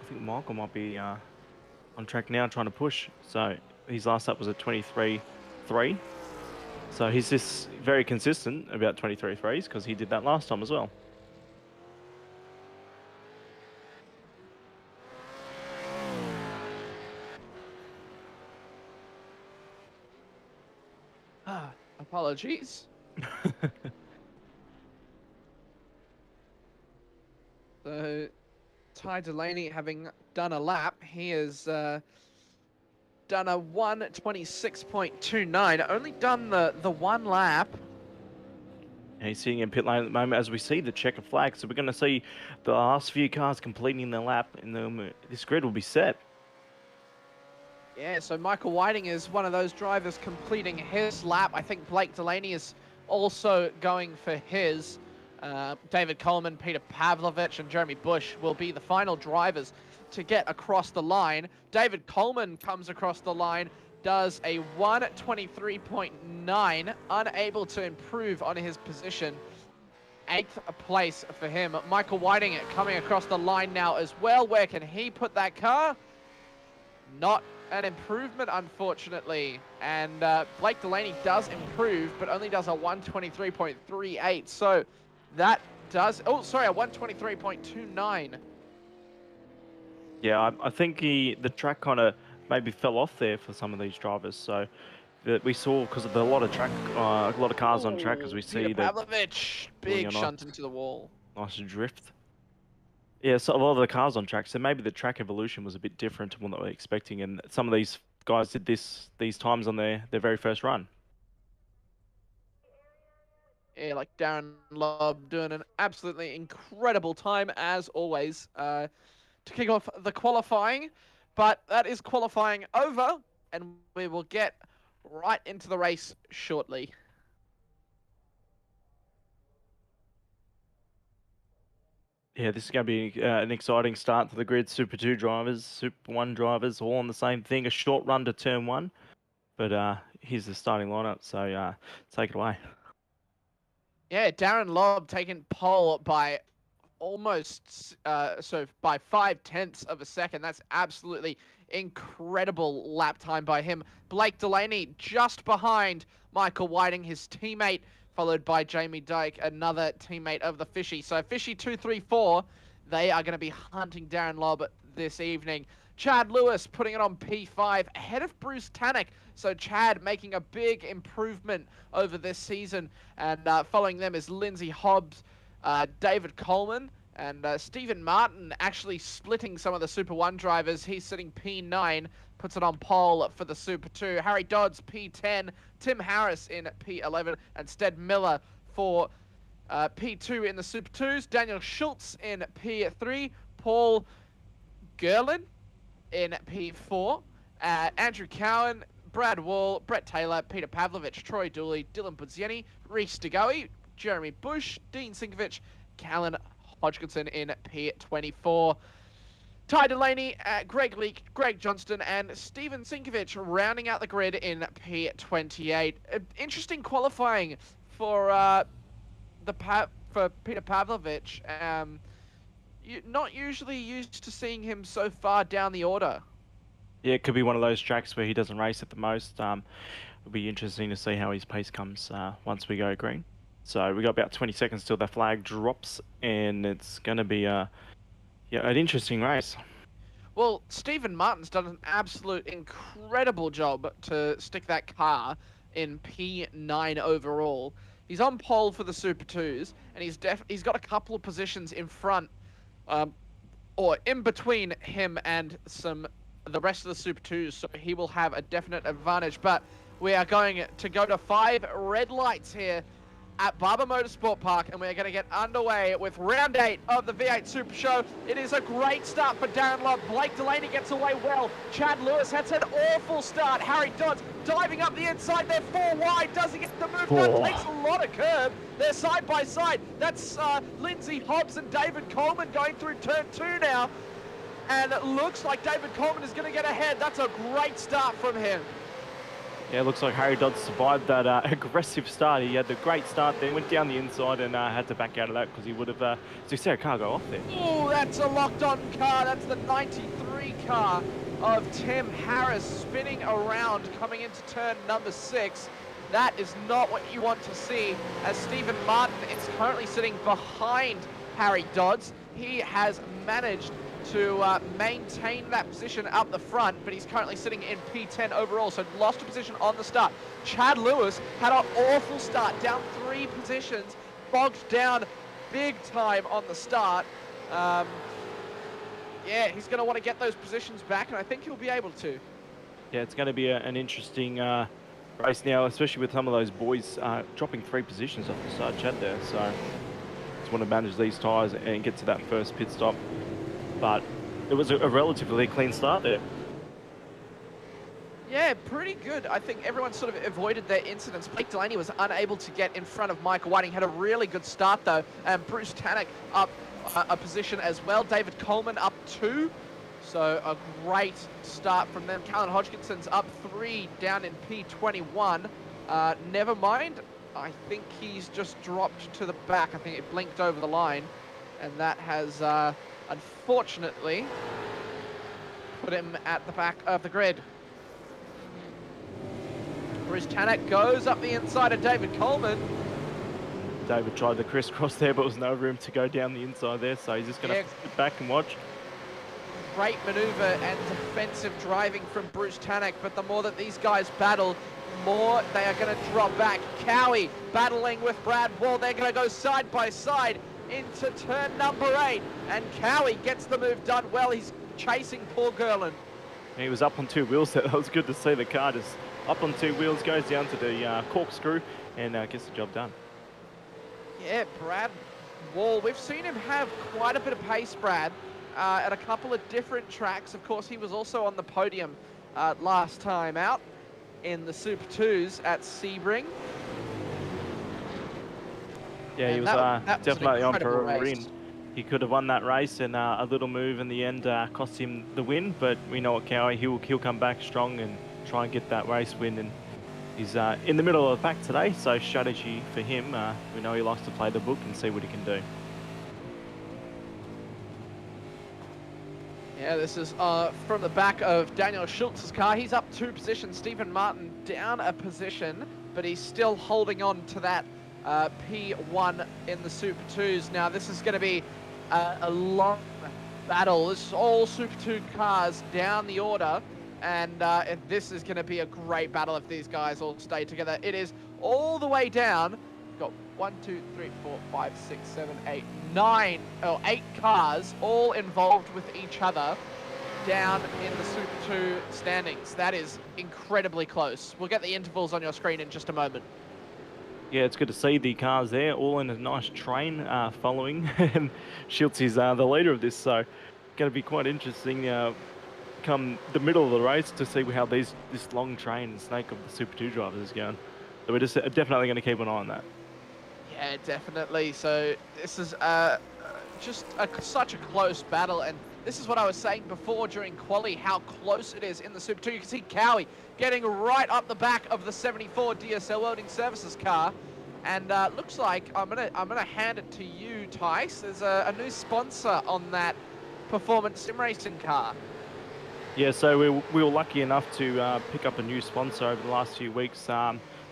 Speaker 2: I think Michael might be on track now trying to push. So his last lap was a 23.3. So he's just very consistent about 23.3s because he did that last time as well.
Speaker 1: Apologies. So, Ty Delaney, having done a lap, he has done a 1:26.29. Only done the one lap.
Speaker 2: And he's sitting in pit lane at the moment as we see the checker flag. So we're going to see the last few cars completing their lap, and then this grid will be set.
Speaker 1: Yeah, so Michael Whiting is one of those drivers completing his lap. I think Blake Delaney is also going for his. David Coleman, Peter Pavlovich, and Jeremy Bush will be the final drivers to get across the line. David Coleman comes across the line, does a 1:23.9, unable to improve on his position. 8th place for him. Michael Whiting coming across the line now as well. Where can he put that car? Not an improvement, unfortunately. And Blake Delaney does improve, but only does a 1:23.38. So that does... Oh, sorry, a 1:23.29.
Speaker 2: Yeah, I think the track kind of maybe fell off there for some of these drivers. So that we saw, because of a lot of cars on track, as we see
Speaker 1: Peter
Speaker 2: that
Speaker 1: Pavlovich, big shunt into the wall.
Speaker 2: Nice drift. Yeah, so a lot of the cars on track. So maybe the track evolution was a bit different to what they were expecting, and some of these guys did these times on their very first run.
Speaker 1: Yeah, like Darren Lobb doing an absolutely incredible time, as always, to kick off the qualifying. But that is qualifying over, and we will get right into the race shortly.
Speaker 2: Yeah, this is going to be an exciting start to the grid. Super 2 drivers, Super 1 drivers, all on the same thing. A short run to turn 1. But here's the starting lineup, so take it away.
Speaker 1: Yeah, Darren Lobb taking pole by almost, by 5/10 of a second. That's absolutely incredible lap time by him. Blake Delaney just behind Michael Whiting, his teammate, followed by Jamie Dyke, another teammate of the Fishy. So Fishy 234, they are going to be hunting Darren Lobb this evening. Chad Lewis putting it on P5 ahead of Bruce Tannock. So Chad making a big improvement over this season. And following them is Lindsay Hobbs, David Coleman, and Stephen Martin actually splitting some of the Super 1 drivers. He's sitting P9, puts it on pole for the Super 2. Harry Dodds, P10, Tim Harris in P11, and Stead Miller for P2 in the Super 2s. Daniel Schultz in P3, Paul Gerlin in P4, Andrew Cowan, Brad Wall, Brett Taylor, Peter Pavlovich, Troy Dooley, Dylan Budzieni, Reese DeGoey, Jeremy Bush, Dean Sinkovich, Callan Hodgkinson in P24. Ty Delaney, Greg Leake, Greg Johnston, and Steven Sinkovich rounding out the grid in P28. Interesting qualifying for Peter Pavlovich. not usually used to seeing him so far down the order.
Speaker 2: Yeah, it could be one of those tracks where he doesn't race at the most. It'll be interesting to see how his pace comes once we go green. So we got about 20 seconds till the flag drops, and it's going to be an interesting race.
Speaker 1: Well, Stephen Martin's done an absolute incredible job to stick that car in P9 overall. He's on pole for the Super 2s, and he's got a couple of positions in front, or in between him and the rest of the Super 2s, so he will have a definite advantage. But we are going to go to 5 red lights here at Barber Motorsport Park, and we're going to get underway with round 8 of the V8 Super Show. It is a great start for Darren Love. Blake Delaney gets away well. Chad Lewis has an awful start. Harry Dodds diving up the inside. They're 4 wide. Does he get the move done? Takes a lot of curb. They're side by side. That's Lindsay Hobbs and David Coleman going through turn 2 now. And it looks like David Coleman is going to get ahead. That's a great start from him.
Speaker 2: Yeah, it looks like Harry Dodds survived that aggressive start. He had the great start, then went down the inside and had to back out of that because he would have, so you see a car go off there.
Speaker 1: Oh, that's a locked-on car. That's the 93 car of Tim Harris spinning around coming into turn number 6. That is not what you want to see, as Stephen Martin is currently sitting behind Harry Dodds. He has managed to maintain that position up the front, but he's currently sitting in P10 overall, so lost a position on the start. Chad Lewis had an awful start, down 3 positions, bogged down big time on the start. Yeah, he's going to want to get those positions back, and I think he'll be able to.
Speaker 2: Yeah, it's going to be an interesting race now, especially with some of those boys dropping 3 positions off the start, Chad, there. So just want to manage these tyres and get to that first pit stop. But it was a relatively clean start there.
Speaker 1: Yeah, pretty good. I think everyone sort of avoided their incidents. Blake Delaney was unable to get in front of Michael Whiting. Had a really good start, though. And Bruce Tannock up a position as well. David Coleman up 2. So a great start from them. Callan Hodgkinson's up 3 down in P21. Never mind. I think he's just dropped to the back. I think it blinked over the line. And that has... unfortunately, put him at the back of the grid. Bruce Tannock goes up the inside of David Coleman.
Speaker 2: David tried the crisscross there, but there was no room to go down the inside there, so he's just going to sit back and watch.
Speaker 1: Great maneuver and defensive driving from Bruce Tannock, but the more that these guys battle, more they are going to drop back. Cowie battling with Brad Wall. They're going to go side by side into turn number 8, and Cowie gets the move done well. He's chasing Paul Gerland.
Speaker 2: He was up on 2 wheels there. That was good to see the car just up on 2 wheels, goes down to the corkscrew and gets the job done.
Speaker 1: Yeah, Brad Wall, we've seen him have quite a bit of pace, Brad, at a couple of different tracks. Of course, he was also on the podium last time out in the Super 2s at Sebring.
Speaker 2: Yeah, he was definitely on for a win. He could have won that race, and a little move in the end cost him the win. But we know what Cowie, he'll come back strong and try and get that race win. And he's in the middle of the pack today, so strategy for him. We know he likes to play the book and see what he can do.
Speaker 1: Yeah, this is from the back of Daniel Schultz's car. He's up 2 positions. Stephen Martin down a position, but he's still holding on to that P1 in the Super 2s. Now, this is going to be a long battle. This is all Super 2 cars down the order, and this is going to be a great battle if these guys all stay together. It is all the way down. We've got 1, 2, 3, 4, 5, 6, 7, 8, 9, or 8 cars all involved with each other down in the Super 2 standings. That is incredibly close. We'll get the intervals on your screen in just a moment.
Speaker 2: Yeah, it's good to see the cars there, all in a nice train following. And Schultz is the leader of this, so going to be quite interesting come the middle of the race to see how this long train snake of the Super 2 drivers is going. So we're just definitely going to keep an eye on that.
Speaker 1: Yeah, definitely. So this is just such a close battle, and this is what I was saying before during quali, how close it is in the Super 2. You can see Cowie getting right up the back of the 74 DSL Welding Services car, And looks like I'm gonna hand it to you, Tice. There's a new sponsor on that performance sim racing car.
Speaker 2: Yeah, so we were lucky enough to pick up a new sponsor over the last few weeks.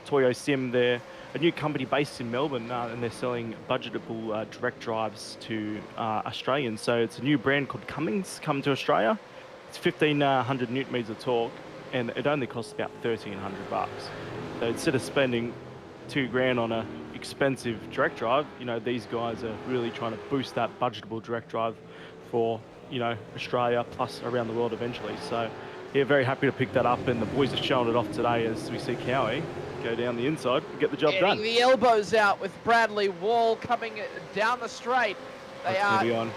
Speaker 2: Toyo Sim, they're a new company based in Melbourne, and they're selling budgetable direct drives to Australians. So it's a new brand called Cummins come to Australia. It's 1,500 newton meters of torque, and it only costs about 1,300 bucks. So instead of spending $2,000 on a expensive direct drive, you know, these guys are really trying to boost that budgetable direct drive for, you know, Australia plus around the world eventually. So yeah, very happy to pick that up, and the boys are showing it off today as we see Cowie go down the inside and get the job done.
Speaker 1: Getting the elbows out with Bradley Wall coming down the straight. They are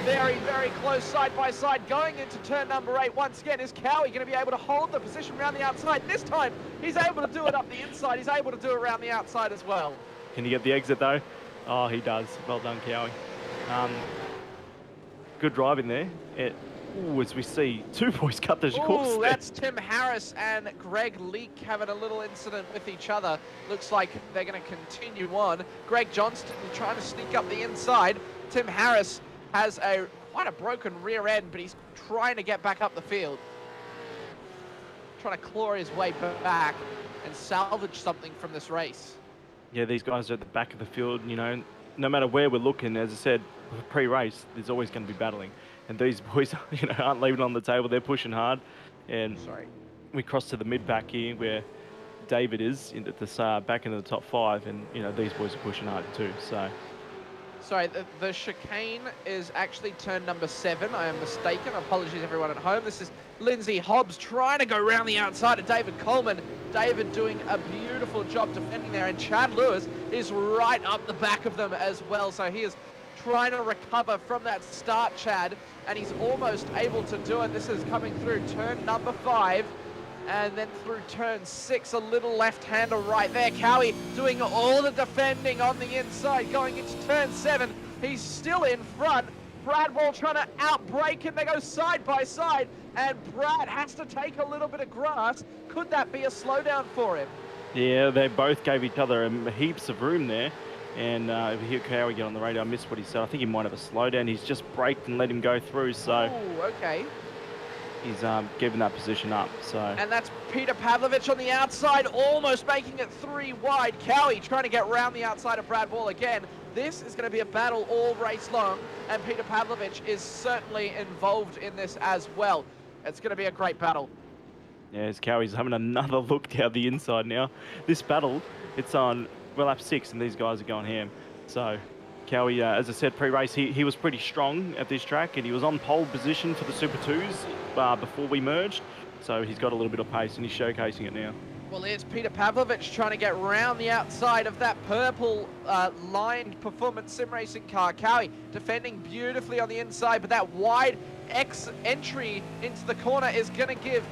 Speaker 1: very, very close side by side going into turn number 8. Once again, is Cowie going to be able to hold the position around the outside? This time, he's able to do it up the inside. He's able to do it around the outside as well.
Speaker 2: Can he get the exit though? Oh, he does. Well done, Cowie. Good driving there. As we see, two boys cut the course.
Speaker 1: Oh, that's Tim Harris and Greg Leake having a little incident with each other. Looks like they're going to continue on. Greg Johnston trying to sneak up the inside. Tim Harris has quite a broken rear end, but he's trying to get back up the field. Trying to claw his way back and salvage something from this race.
Speaker 2: Yeah, these guys are at the back of the field, you know. No matter where we're looking, as I said, pre-race, there's always going to be battling. And these boys, you know, aren't leaving it on the table. They're pushing hard. And we cross to the mid-pack here where David is in the back into the top 5. And, you know, these boys are pushing hard too, so...
Speaker 1: Sorry, the chicane is actually turn number 7. I am mistaken. Apologies, everyone at home. This is Lindsay Hobbs trying to go around the outside of David Coleman. David doing a beautiful job defending there, and Chad Lewis is right up the back of them as well. So he is trying to recover from that start, Chad, and he's almost able to do it. This is coming through turn number 5. And then through turn 6, a little left-hander right there. Cowie doing all the defending on the inside, going into turn 7. He's still in front. Brad Wall trying to outbrake him. They go side by side, and Brad has to take a little bit of grass. Could that be a slowdown for him?
Speaker 2: Yeah, they both gave each other heaps of room there. And if you hear Cowie get on the radio, I missed what he said. I think he might have a slowdown. He's just braked and let him go through, so...
Speaker 1: Oh, okay.
Speaker 2: He's giving that position up, so...
Speaker 1: And that's Peter Pavlovich on the outside, almost making it 3 wide. Cowie trying to get round the outside of Brad Wall again. This is going to be a battle all race long, and Peter Pavlovich is certainly involved in this as well. It's going to be a great battle.
Speaker 2: Yeah, as Cowie's having another look down the inside now. This battle, it's on lap 6, and these guys are going ham. So... Cowie, as I said, pre-race, he was pretty strong at this track, and he was on pole position for the Super 2s before we merged, so he's got a little bit of pace, and he's showcasing it now.
Speaker 1: Well, here's Peter Pavlovich trying to get round the outside of that purple lined performance sim racing car. Cowie defending beautifully on the inside, but that wide entry into the corner is going to give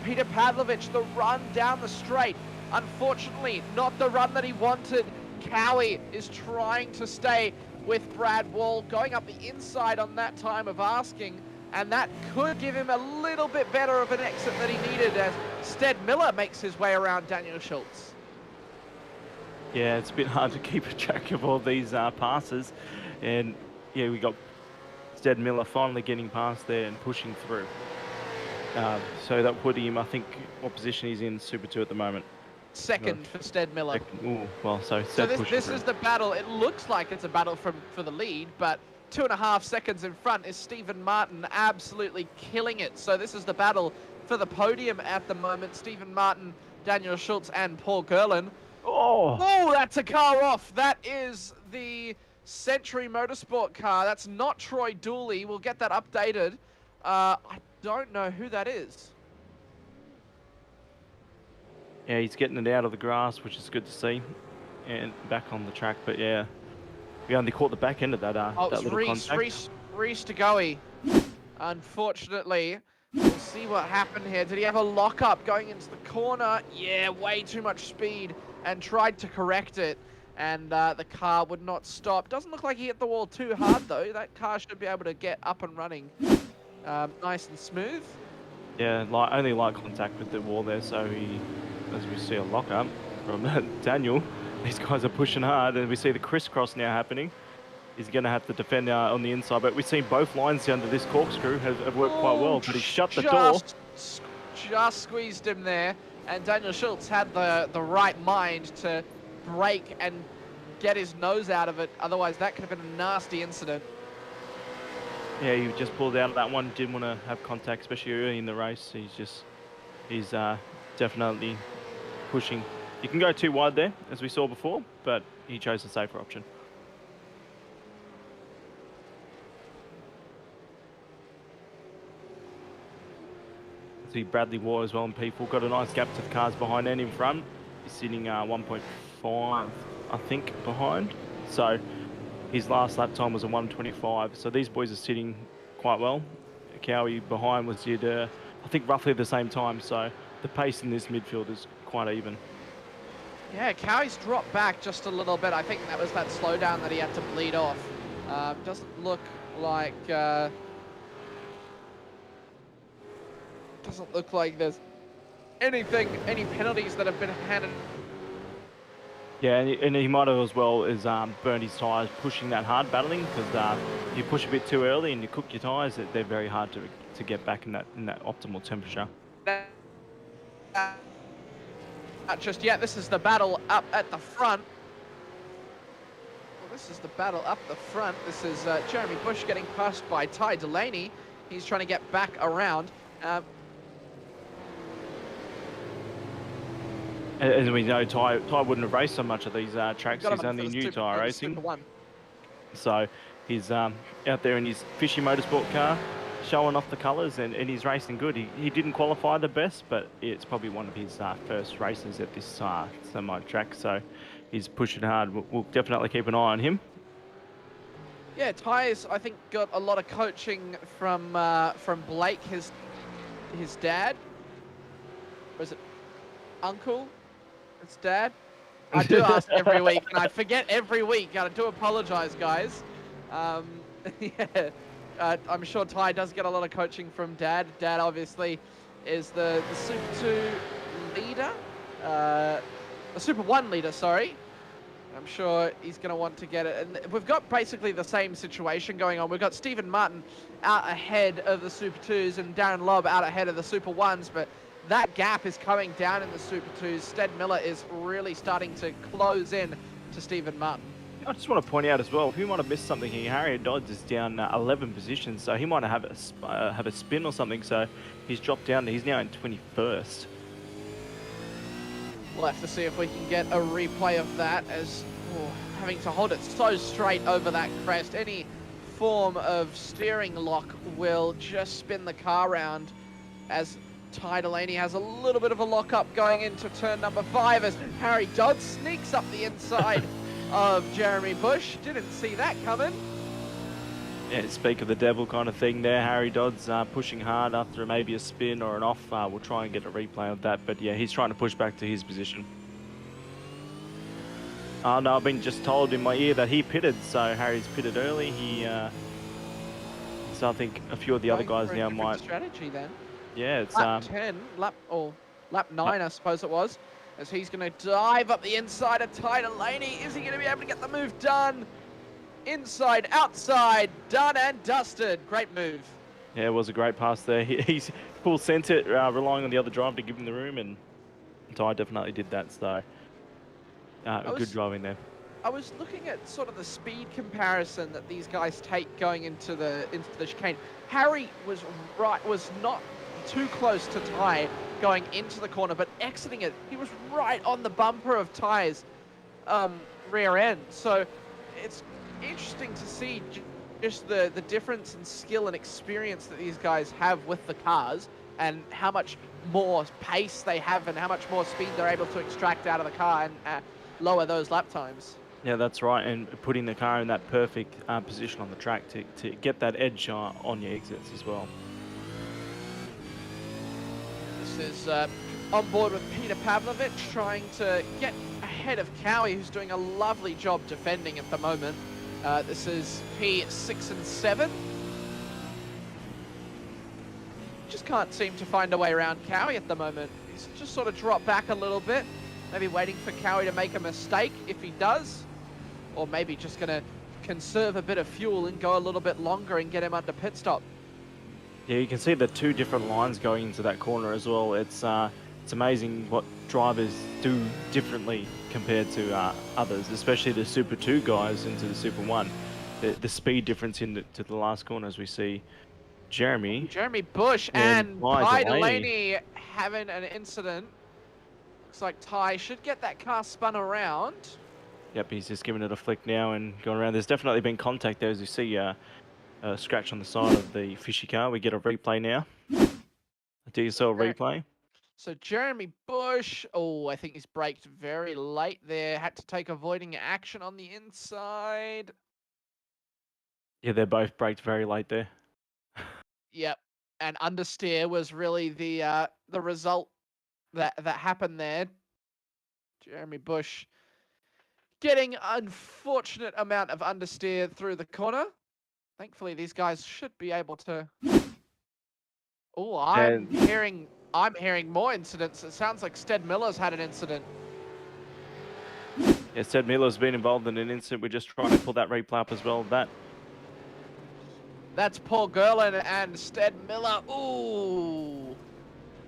Speaker 1: Peter Pavlovich the run down the straight. Unfortunately, not the run that he wanted. Cowie is trying to stay with Brad Wall, going up the inside on that time of asking, and that could give him a little bit better of an exit that he needed as Stead Miller makes his way around Daniel Schultz.
Speaker 2: Yeah, it's a bit hard to keep a track of all these passes, and yeah, we got Stead Miller finally getting past there and pushing through. So that put him, I think, what position he's in Super 2 at the moment.
Speaker 1: Second for Stead Miller.
Speaker 2: Ooh, well, so
Speaker 1: this is the battle. It looks like it's a battle for the lead, but 2.5 seconds in front is Stephen Martin absolutely killing it. So this is the battle for the podium at the moment. Stephen Martin, Daniel Schultz, and Paul Gerlin. Oh, that's a car off. That is the Century Motorsport car. That's not Troy Dooley. We'll get that updated. I don't know who that is.
Speaker 2: Yeah, he's getting it out of the grass, which is good to see, and back on the track. But yeah, we only caught the back end of that.
Speaker 1: That little contact. Reese to Goey. Unfortunately, we'll see what happened here. Did he have a lockup going into the corner? Yeah, way too much speed, and tried to correct it, and the car would not stop. Doesn't look like he hit the wall too hard though. That car should be able to get up and running, nice and smooth.
Speaker 2: Yeah, only light contact with the wall there, so he. As we see a lockup from Daniel, These guys are pushing hard, and we see the crisscross now happening. He's going to have to defend on the inside, but we've seen both lines down to this corkscrew have worked quite well, but he shut the door.
Speaker 1: Just squeezed him there, and Daniel Schultz had the right mind to brake and get his nose out of it. Otherwise, that could have been a nasty incident.
Speaker 2: Yeah, he just pulled out of that one. Didn't want to have contact, especially early in the race. He's definitely pushing. You can go too wide there, as we saw before, but he chose the safer option. See Bradley Waugh as well in P4. Got a nice gap to the cars behind and in front. He's sitting 1.5, I think, behind. So his last lap time was a 1:25. So these boys are sitting quite well. Cowie behind was at, I think, roughly the same time. So the pace in this midfield is quite even.
Speaker 1: Yeah, Cowie's dropped back just a little bit. I think that was that slowdown that he had to bleed off. Doesn't look like there's any penalties that have been handed.
Speaker 2: Yeah, and he might have as well as burned his tyres pushing that hard, battling, because you push a bit too early and you cook your tyres, they're very hard to get back in that optimal temperature.
Speaker 1: Not just yet. This is the battle up at the front. Well, this is the battle up the front. This is Jeremy Bush getting passed by Ty Delaney. He's trying to get back around.
Speaker 2: As we know, Ty wouldn't have raced so much of these tracks. He's only new to iRacing. So he's out there in his fishy motorsport car, showing off the colours, and he's racing good. He didn't qualify the best, but it's probably one of his first races at this semi track. So he's pushing hard. We'll definitely keep an eye on him.
Speaker 1: Yeah, Ty's, I think, got a lot of coaching from Blake, his dad. Or is it uncle? It's dad. I do ask every week, and I forget every week. I do apologise, guys. Yeah, I'm sure Ty does get a lot of coaching from Dad. Dad obviously is the Super 2 leader, the Super 1 leader, sorry. I'm sure he's going to want to get it. And we've got basically the same situation going on. We've got Stephen Martin out ahead of the Super 2s and Darren Lobb out ahead of the Super 1s, but that gap is coming down in the Super 2s. Stead Miller is really starting to close in to Stephen Martin.
Speaker 2: I just want to point out as well, who might have missed something here. Harry Dodds is down 11 positions, so he might have a spin or something, so he's dropped down. He's now in 21st.
Speaker 1: We'll have to see if we can get a replay of that, as having to hold it so straight over that crest. Any form of steering lock will just spin the car round, as Ty Delaney has a little bit of a lock-up going into turn number 5 as Harry Dodds sneaks up the inside of Jeremy Bush. Didn't see that coming.
Speaker 2: Yeah, speak of the devil kind of thing there. Harry Dodds pushing hard after maybe a spin or an off. We'll try and get a replay of that. But yeah, he's trying to push back to his position. No, I've been just told in my ear that he pitted, so Harry's pitted early. So I think a few of the other guys now might.
Speaker 1: Strategy then.
Speaker 2: Yeah, it's
Speaker 1: lap 10, lap 9, I suppose it was, as he's going to dive up the inside of Ty Delaney. Is he going to be able to get the move done? Inside, outside, done and dusted. Great move.
Speaker 2: Yeah, it was a great pass there. He's full centre, relying on the other driver to give him the room, and Ty definitely did that. So good driving there.
Speaker 1: I was looking at sort of the speed comparison that these guys take going into the chicane. Harry was not too close to Ty going into the corner, but exiting it, he was right on the bumper of Ty's rear end. So it's interesting to see just the difference in skill and experience that these guys have with the cars, and how much more pace they have and how much more speed they're able to extract out of the car and lower those lap times.
Speaker 2: Yeah, that's right, and putting the car in that perfect position on the track to get that edge on your exits as well.
Speaker 1: Is on board with Peter Pavlovich, trying to get ahead of Cowie, who's doing a lovely job defending at the moment. This is P6 and 7. Just can't seem to find a way around Cowie at the moment. He's just sort of dropped back a little bit. Maybe waiting for Cowie to make a mistake if he does. Or maybe just going to conserve a bit of fuel and go a little bit longer and get him under pit stop.
Speaker 2: Yeah, you can see the two different lines going into that corner as well. It's amazing what drivers do differently compared to others, especially the Super 2 guys into the Super 1. The speed difference into the last corner, as we see Jeremy
Speaker 1: Bush and Pty
Speaker 2: Delaney
Speaker 1: Ltd having an incident. Looks like Ty should get that car spun around.
Speaker 2: Yep, he's just giving it a flick now and going around. There's definitely been contact there, as you see a scratch on the side of the fishy car. We get a replay now. A DSL replay.
Speaker 1: So Jeremy Bush, oh, I think he's braked very late there. Had to take avoiding action on the inside.
Speaker 2: Yeah, they're both braked very late there.
Speaker 1: Yep, and understeer was really the result that happened there. Jeremy Bush getting unfortunate amount of understeer through the corner. Thankfully, these guys should be able to. Oh, I'm hearing more incidents. It sounds like Stead Miller's had an incident.
Speaker 2: Yeah, Stead Miller's been involved in an incident. We're just trying to pull that replay up as well.
Speaker 1: That's Paul Gerlin and Stead Miller. Ooh.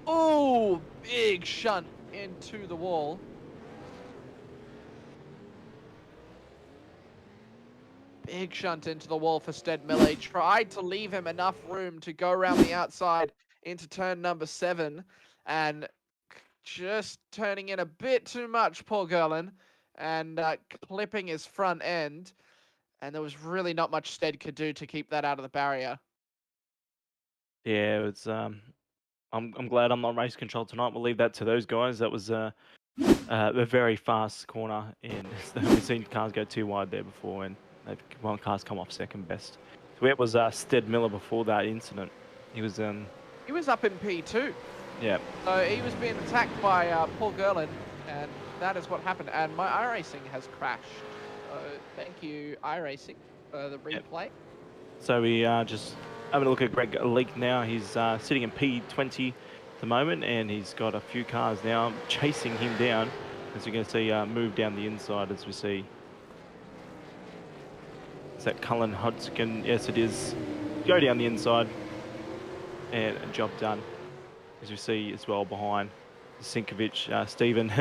Speaker 1: Ooh, big shunt into the wall. Big shunt into the wall for Stead Miller. He tried to leave him enough room to go around the outside into turn number 7 and just turning in a bit too much, Paul Gerlin, and clipping his front end. And there was really not much Stead could do to keep that out of the barrier.
Speaker 2: Yeah, it's I'm glad I'm not race control tonight. We'll leave that to those guys. That was a very fast corner, and we've seen cars go too wide there before, and one car's come off second best. So it was Stead Miller before that incident. He was
Speaker 1: up in P2.
Speaker 2: Yeah.
Speaker 1: So he was being attacked by Paul Gerlin, and that is what happened. And my iRacing has crashed. Thank you, iRacing, for the replay. Yep.
Speaker 2: So we just having a look at Greg Leak now. He's sitting in P20 at the moment, and he's got a few cars now chasing him down. As you're going to see, move down the inside as we see. Is that Cullen Hodgkin? Yes, it is. Go down the inside, and a job done. As you see as well behind Sinkovic, Stephen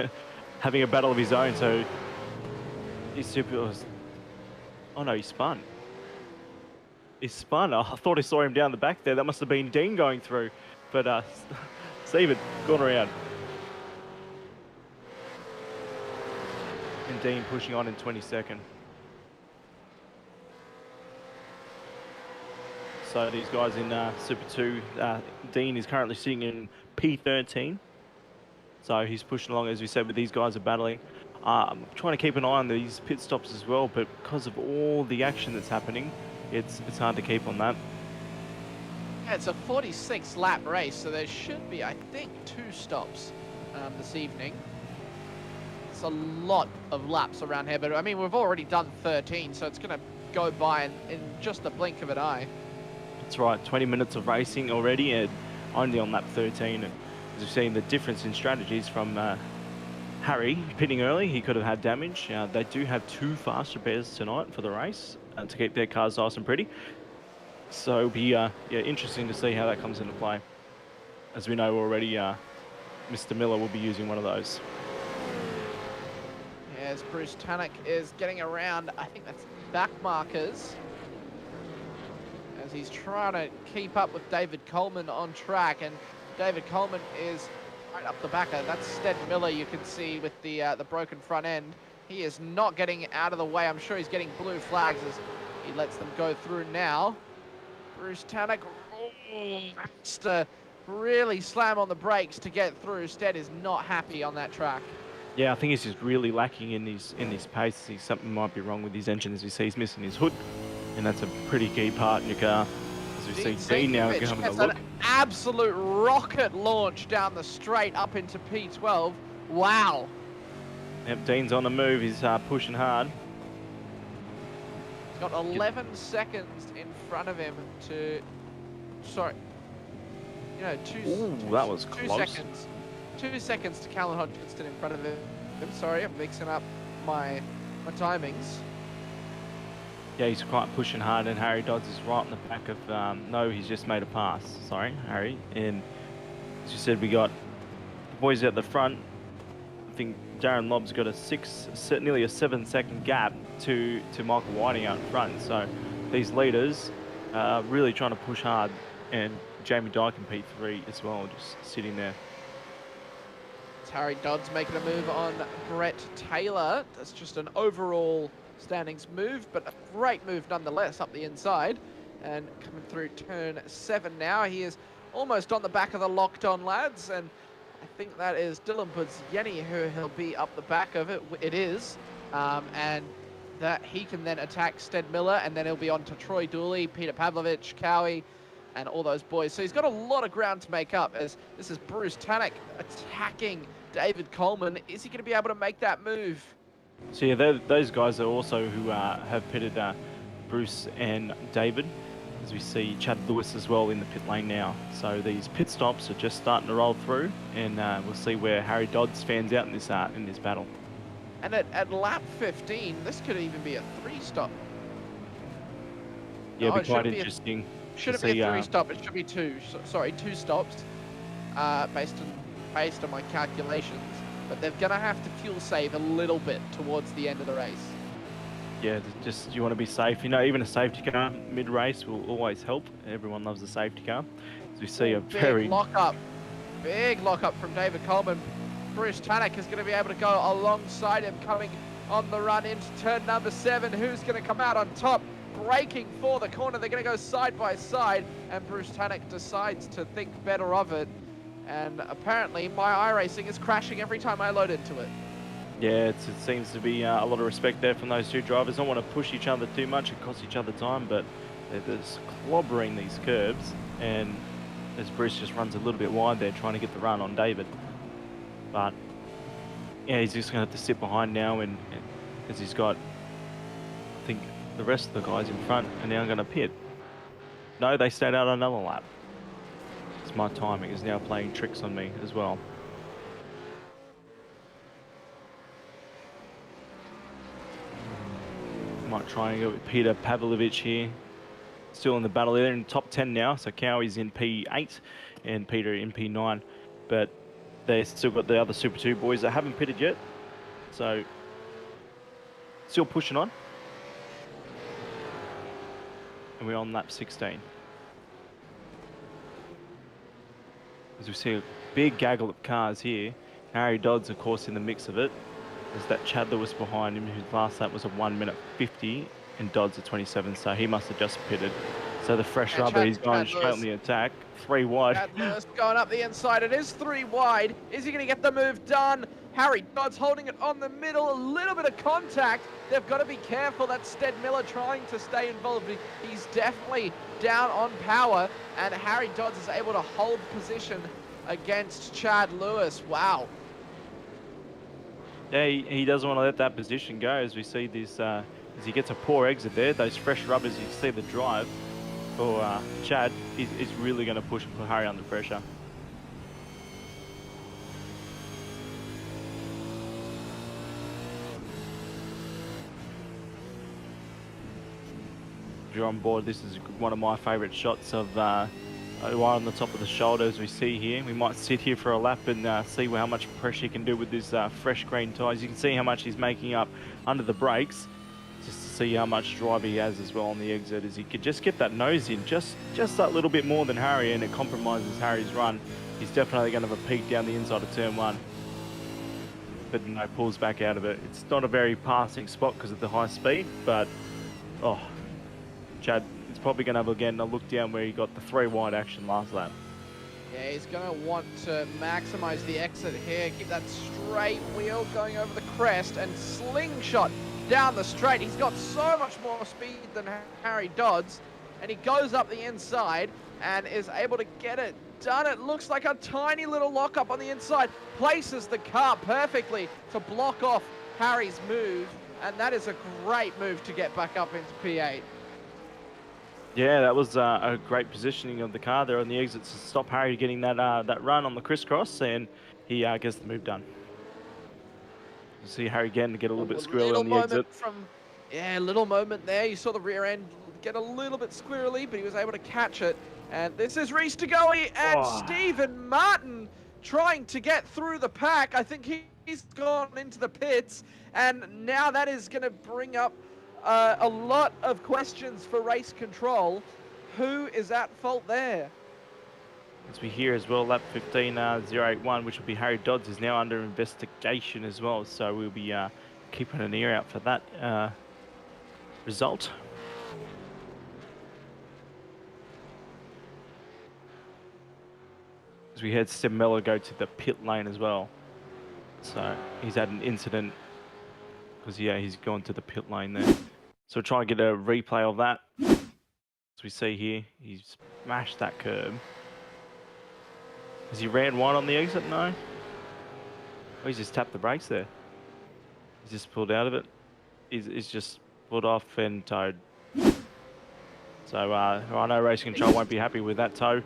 Speaker 2: having a battle of his own. So he's super. Oh no, he spun. He spun. I thought I saw him down the back there. That must have been Dean going through. But Stephen gone around. And Dean pushing on in 22nd. So these guys in Super 2, Dean is currently sitting in P13. So he's pushing along, as we said, but these guys are battling. I'm trying to keep an eye on these pit stops as well, but because of all the action that's happening, it's hard to keep on that.
Speaker 1: Yeah, it's a 46 lap race, so there should be, I think, 2 stops this evening. It's a lot of laps around here, but I mean, we've already done 13, so it's going to go by in just the blink of an eye.
Speaker 2: That's right, 20 minutes of racing already, and only on lap 13. And as you've seen, the difference in strategies from Harry pitting early, he could have had damage. They do have 2 fast repairs tonight for the race to keep their cars nice and pretty. So it'll be interesting to see how that comes into play. As we know already, Mr. Miller will be using one of those.
Speaker 1: As Bruce Tannock is getting around, I think that's back markers, as he's trying to keep up with David Coleman on track, and David Coleman is right up the backer. That's Stead Miller, you can see, with the broken front end. He is not getting out of the way. I'm sure he's getting blue flags as he lets them go through now. Bruce Tannock has to really slam on the brakes to get through. Stead is not happy on that track.
Speaker 2: Yeah, I think he's just really lacking in his pace. Something might be wrong with his engine. As you see, he's missing his hood, and that's a pretty key part in your car. As we see Dean now having a look.
Speaker 1: An absolute rocket launch down the straight up into P12. Wow.
Speaker 2: Yep, Dean's on the move. He's pushing hard.
Speaker 1: He's got 11 seconds in front of him to... Sorry. You know,
Speaker 2: that was close.
Speaker 1: 2 seconds. 2 seconds to Callan Hodgkinson in front of him. I'm sorry, I'm mixing up my timings.
Speaker 2: Yeah, he's quite pushing hard, and Harry Dodds is right in the back of. No, he's just made a pass. Sorry, Harry. And as you said, we got the boys out the front. I think Darren Lobb's got nearly a 7-second gap to Michael Whiting out in front. So these leaders are really trying to push hard, and Jamie Dyke in P3 as well, just sitting there.
Speaker 1: It's Harry Dodds making a move on Brett Taylor. That's just an overall standings move, but a great move nonetheless up the inside. And coming through turn 7 now, he is almost on the back of the locked on lads, and I think that is Dylan Budzieni who he'll be up the back of it. It is, and that he can then attack Stead Miller, and then he'll be on to Troy Dooley, Peter Pavlovich, Cowie, and all those boys. So he's got a lot of ground to make up, as this is Bruce Tannock attacking David Coleman. Is he going to be able to make that move?
Speaker 2: So yeah, those guys are also who have pitted Bruce and David, as we see Chad Lewis as well in the pit lane now. So these pit stops are just starting to roll through, and we'll see where Harry Dodds fans out in this battle.
Speaker 1: And at lap 15, this could even be a 3-stop.
Speaker 2: Yeah, it'd be quite interesting.
Speaker 1: Should it be a 3-stop? It should be 2. Sorry, 2 stops, based on my calculations. But they're going to have to fuel save a little bit towards the end of the race.
Speaker 2: Yeah, just you want to be safe. You know, even a safety car mid-race will always help. Everyone loves a safety car. As we see a
Speaker 1: big lockup from David Coleman. Bruce Tannock is going to be able to go alongside him, coming on the run into turn number 7. Who's going to come out on top? Braking for the corner. They're going to go side by side, and Bruce Tannock decides to think better of it. And apparently my iRacing is crashing every time I load into it.
Speaker 2: Yeah, it seems to be a lot of respect there from those two drivers. Don't want to push each other too much and cost each other time, but they're just clobbering these curbs. And as Bruce just runs a little bit wide there, trying to get the run on David. But yeah, he's just going to have to sit behind now, and as he's got, I think the rest of the guys in front are now going to pit. No, they stayed out another lap. My timing is now playing tricks on me as well. Might try and go with Peter Pavlovich here. Still in the battle. They're in top 10 now, so Cowie's in P8 and Peter in P9. But they've still got the other Super 2 boys that haven't pitted yet. So, still pushing on. And we're on lap 16. As we see a big gaggle of cars here. Harry Dodds, of course, in the mix of it. There's that Chad Lewis behind him, whose last lap was a 1:50, and Dodds at 27, so he must have just pitted. So the fresh rubber, he's going straight on the attack. 3 wide.
Speaker 1: Chad Lewis going up the inside. It is 3 wide. Is he going to get the move done? Harry Dodds holding it on the middle. A little bit of contact. They've got to be careful. That's Stead Miller trying to stay involved. He's definitely down on power, and Harry Dodds is able to hold position against Chad Lewis. Wow.
Speaker 2: Yeah, he doesn't want to let that position go, as we see this, as he gets a poor exit there. Those fresh rubbers, you see the drive for Chad is really going to push and put Harry under pressure. If you're on board, this is one of my favourite shots of right on the top of the shoulder, as we see here. We might sit here for a lap and see how much pressure he can do with this fresh green tyres. You can see how much he's making up under the brakes, just to see how much drive he has as well on the exit, as he could just get that nose in just that little bit more than Harry, and it compromises Harry's run. He's definitely going to have a peak down the inside of turn 1, but no, pulls back out of it. It's not a very passing spot because of the high speed, but oh, Chad is probably going to have again a look down where he got the 3 wide action last lap.
Speaker 1: Yeah, he's going to want to maximise the exit here, keep that straight wheel going over the crest and slingshot down the straight. He's got so much more speed than Harry Dodds, and he goes up the inside and is able to get it done. It looks like a tiny little lockup on the inside, places the car perfectly to block off Harry's move, and that is a great move to get back up into P8.
Speaker 2: Yeah, that was a great positioning of the car there on the exits to stop Harry getting that that run on the crisscross, and he gets the move done. See Harry again to get a little bit
Speaker 1: A
Speaker 2: squirrely
Speaker 1: little
Speaker 2: on the
Speaker 1: moment
Speaker 2: exit.
Speaker 1: yeah, a little moment there. You saw the rear end get a little bit squirrely, but he was able to catch it. And this is Reese Degoe and Stephen Martin trying to get through the pack. I think he's gone into the pits, and now that is going to bring up a lot of questions for race control. Who is at fault there?
Speaker 2: As we hear as well, lap 15.081, which will be Harry Dodds, is now under investigation as well. So we'll be keeping an ear out for that result. As we heard Steve Miller go to the pit lane as well. So he's had an incident because, yeah, he's gone to the pit lane there. So we'll try and get a replay of that. As we see here, he's smashed that curb. Has he ran wide on the exit? No. Oh, he's just tapped the brakes there. He's just pulled out of it. He's just pulled off and towed. So I know Race Control won't be happy with that tow,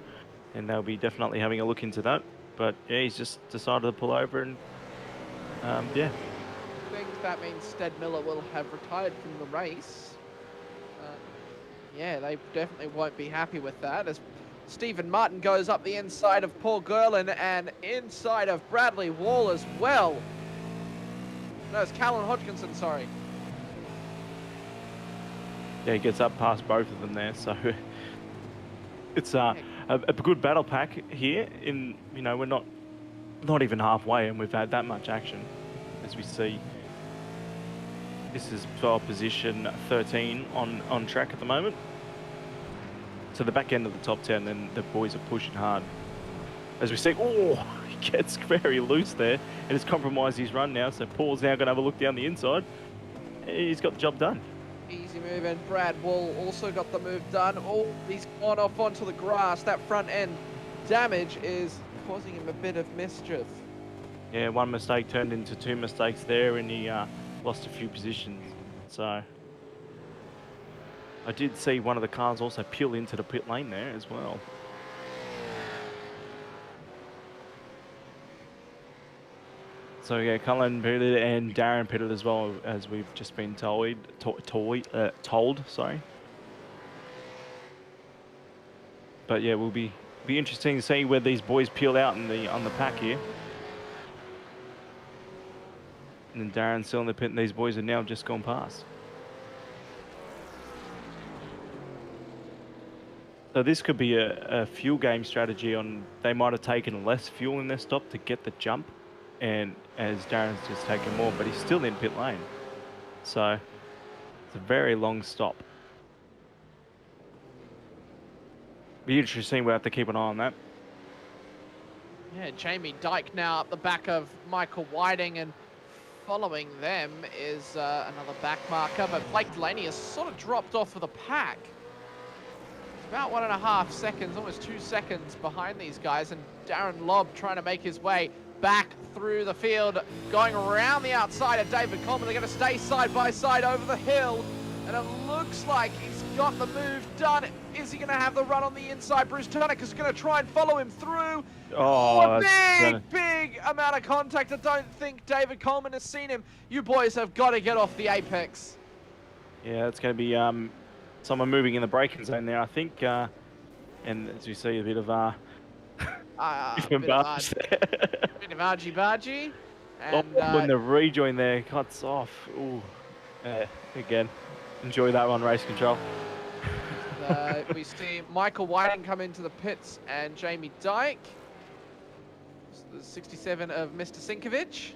Speaker 2: and they'll be definitely having a look into that. But yeah, he's just decided to pull over and yeah.
Speaker 1: I think that means Stead Miller will have retired from the race. Yeah, they definitely won't be happy with that, as Stephen Martin goes up the inside of Paul Gerlin and inside of Bradley Wall as well. No, it's Callan Hodgkinson, sorry.
Speaker 2: Yeah, he gets up past both of them there, so it's a good battle pack here. In, you know, we're not even halfway, and we've had that much action. As we see, this is for position 13 on track at the moment. So the back end of the top 10, and the boys are pushing hard. As we see, oh, he gets very loose there, and it's compromised his run now. So Paul's now going to have a look down the inside. He's got the job done.
Speaker 1: Easy move, and Brad Wall also got the move done. Oh, he's gone off onto the grass. That front end damage is causing him a bit of mischief.
Speaker 2: Yeah, one mistake turned into two mistakes there, and he lost a few positions. So I did see one of the cars also peel into the pit lane there as well. So yeah, Cullen pitted and Darren pitted as well, as we've just been told. Sorry. But yeah, we'll be interesting to see where these boys peel out on the pack here. And then Darren's still in the pit, and these boys are now just gone past. So this could be a fuel game strategy on, they might have taken less fuel in their stop to get the jump, and as Darren's just taken more, but he's still in pit lane. So it's a very long stop. Be interesting, we'll have to keep an eye on that.
Speaker 1: Yeah, Jamie Dyke now up the back of Michael Whiting, and following them is another back marker, but Blake Delaney has sort of dropped off of the pack. About 1.5 seconds, almost 2 seconds behind these guys, and Darren Lobb trying to make his way back through the field, going around the outside of David Coleman. They're going to stay side by side over the hill, and it looks like he's got the move done. Is he going to have the run on the inside? Bruce Tunnett is going to try and follow him through.
Speaker 2: Oh,
Speaker 1: big amount of contact. I don't think David Coleman has seen him. You boys have got to get off the apex.
Speaker 2: Yeah, it's going to be someone moving in the braking zone there, I think. And as you see, a bit of
Speaker 1: bit of argy-bargy. And
Speaker 2: when the rejoin there cuts off. Ooh, again, enjoy that one, Race Control.
Speaker 1: We see Michael Whiting come into the pits, and Jamie Dyke, the 67 of Mr. Sinkovich.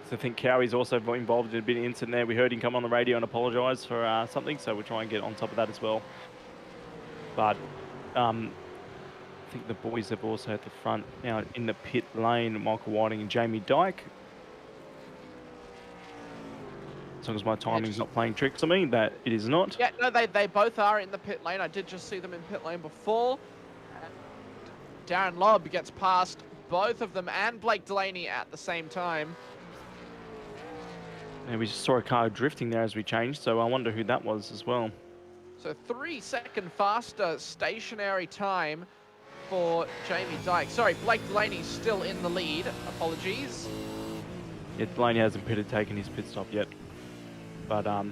Speaker 2: So I think Cowie's also involved in a bit of incident there. We heard him come on the radio and apologise for something, so we'll try and get on top of that as well. But I think the boys have also at the front now in the pit lane, Michael Whiting and Jamie Dyke. As long as my timing's not playing tricks on me, that it is not.
Speaker 1: Yeah, no, they both are in the pit lane. I did just see them in pit lane before. And Darren Lobb gets past both of them and Blake Delaney at the same time.
Speaker 2: And we just saw a car drifting there as we changed, so I wonder who that was as well.
Speaker 1: So 3 second faster stationary time for Jamie Dyke. Sorry, Blake Delaney's still in the lead. Apologies.
Speaker 2: Yeah, Delaney hasn't taken his pit stop yet. But trying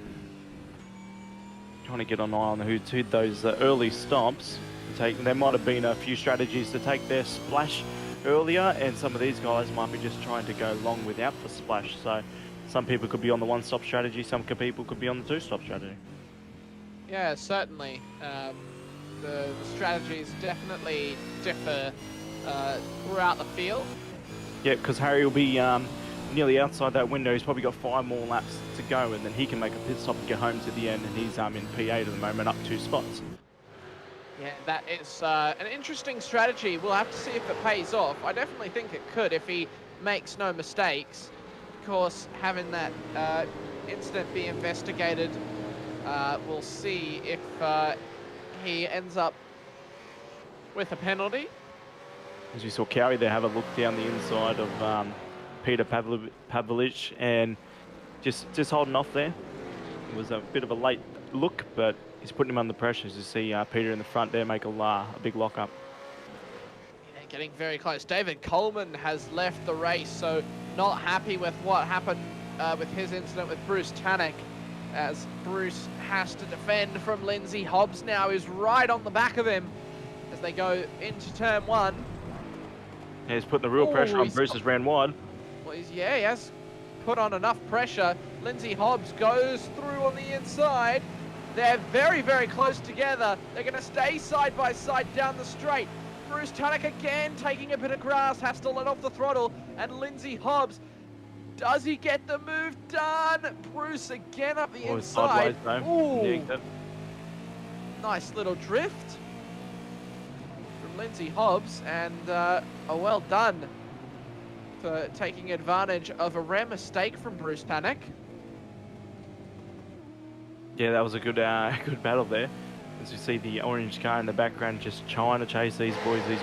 Speaker 2: to get an eye on who did those early stops. There might have been a few strategies to take their splash earlier, and some of these guys might be just trying to go long without the splash. So some people could be on the one-stop strategy, some people could be on the two-stop strategy.
Speaker 1: Yeah, certainly. The strategies definitely differ throughout the field.
Speaker 2: Yeah, because Harry will be nearly outside that window. He's probably got 5 more laps to go, and then he can make a pit stop and get home to the end, and he's in P8 at the moment, up 2 spots.
Speaker 1: Yeah, that is an interesting strategy. We'll have to see if it pays off. I definitely think it could if he makes no mistakes. Of course, having that incident be investigated, we'll see if he ends up with a penalty.
Speaker 2: As you saw Cowie there have a look down the inside of Peter Pavlich, and just holding off there. It was a bit of a late look, but he's putting him under pressure. As you see Peter in the front there make a big lock-up.
Speaker 1: Yeah, getting very close. David Coleman has left the race, so not happy with what happened with his incident with Bruce Tannock, as Bruce has to defend from Lindsay Hobbs now, who's right on the back of him as they go into turn 1.
Speaker 2: Yeah, he's putting the real pressure on. Bruce has ran wide.
Speaker 1: Well, he has put on enough pressure. Lindsay Hobbs goes through on the inside. They're very, very close together. They're going to stay side by side down the straight. Bruce Tannock again taking a bit of grass, has to let off the throttle. And Lindsay Hobbs, does he get the move done? Bruce again up the inside. Ooh. Nice little drift from Lindsay Hobbs, and well done for taking advantage of a rare mistake from Bruce Tannock.
Speaker 2: Yeah, that was a good good battle there. As you see the orange car in the background just trying to chase these boys. He's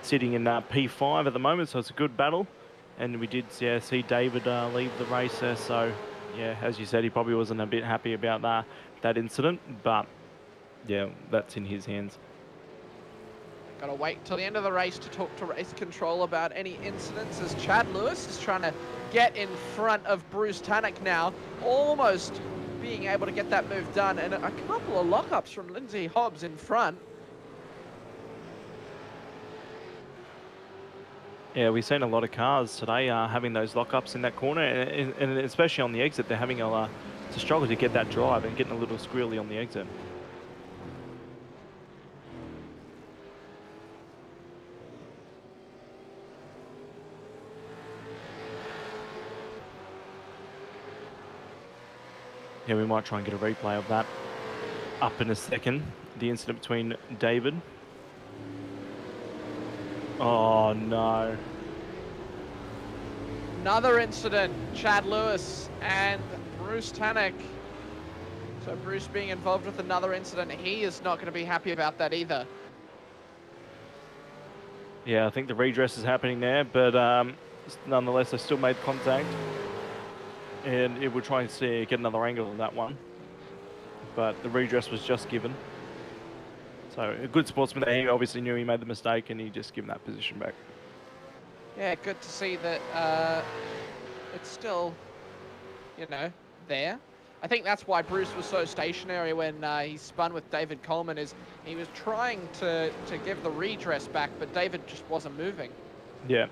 Speaker 2: sitting in P5 at the moment, so it's a good battle. And we did see David leave the race there, so yeah, as you said, he probably wasn't a bit happy about that incident, but yeah, that's in his hands.
Speaker 1: Got to wait till the end of the race to talk to race control about any incidents, as Chad Lewis is trying to get in front of Bruce Tannock now, almost being able to get that move done, and a couple of lockups from Lindsay Hobbs in front.
Speaker 2: Yeah, we've seen a lot of cars today having those lockups in that corner, and especially on the exit, they're having to struggle to get that drive and getting a little squirrely on the exit. Yeah, we might try and get a replay of that up in a second. The incident between David. Oh, no.
Speaker 1: Another incident, Chad Lewis and Bruce Tannock. So Bruce being involved with another incident, he is not going to be happy about that either.
Speaker 2: Yeah, I think the redress is happening there, but nonetheless, they still made contact. And it would try and get another angle on that one. But the redress was just given. So a good sportsman there. He obviously knew he made the mistake, and he just given that position back.
Speaker 1: Yeah, good to see that it's still, there. I think that's why Bruce was so stationary when he spun with David Coleman, is he was trying to give the redress back, but David just wasn't moving. Yeah.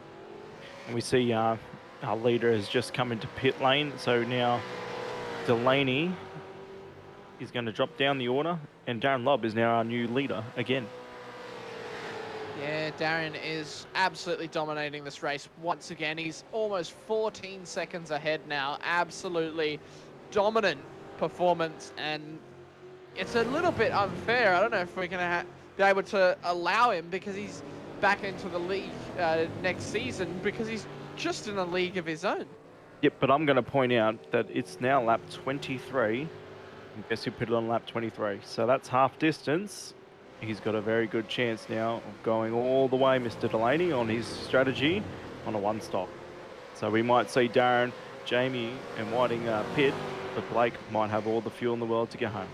Speaker 2: And we see our leader has just come into pit lane, so now Delaney is going to drop down the order, and Darren Lobb is now our new leader again.
Speaker 1: Yeah, Darren is absolutely dominating this race once again. He's almost 14 seconds ahead now. Absolutely dominant performance, and it's a little bit unfair. I don't know if we're going to be able to allow him, because he's back into the league next season, because he's just in a league of his own.
Speaker 2: Yep, but I'm going to point out that it's now lap 23. And guess who put it on lap 23? So that's half distance. He's got a very good chance now of going all the way, Mr. Delaney, on his strategy on a one-stop. So we might see Darren, Jamie and Whiting pit, but Blake might have all the fuel in the world to get home.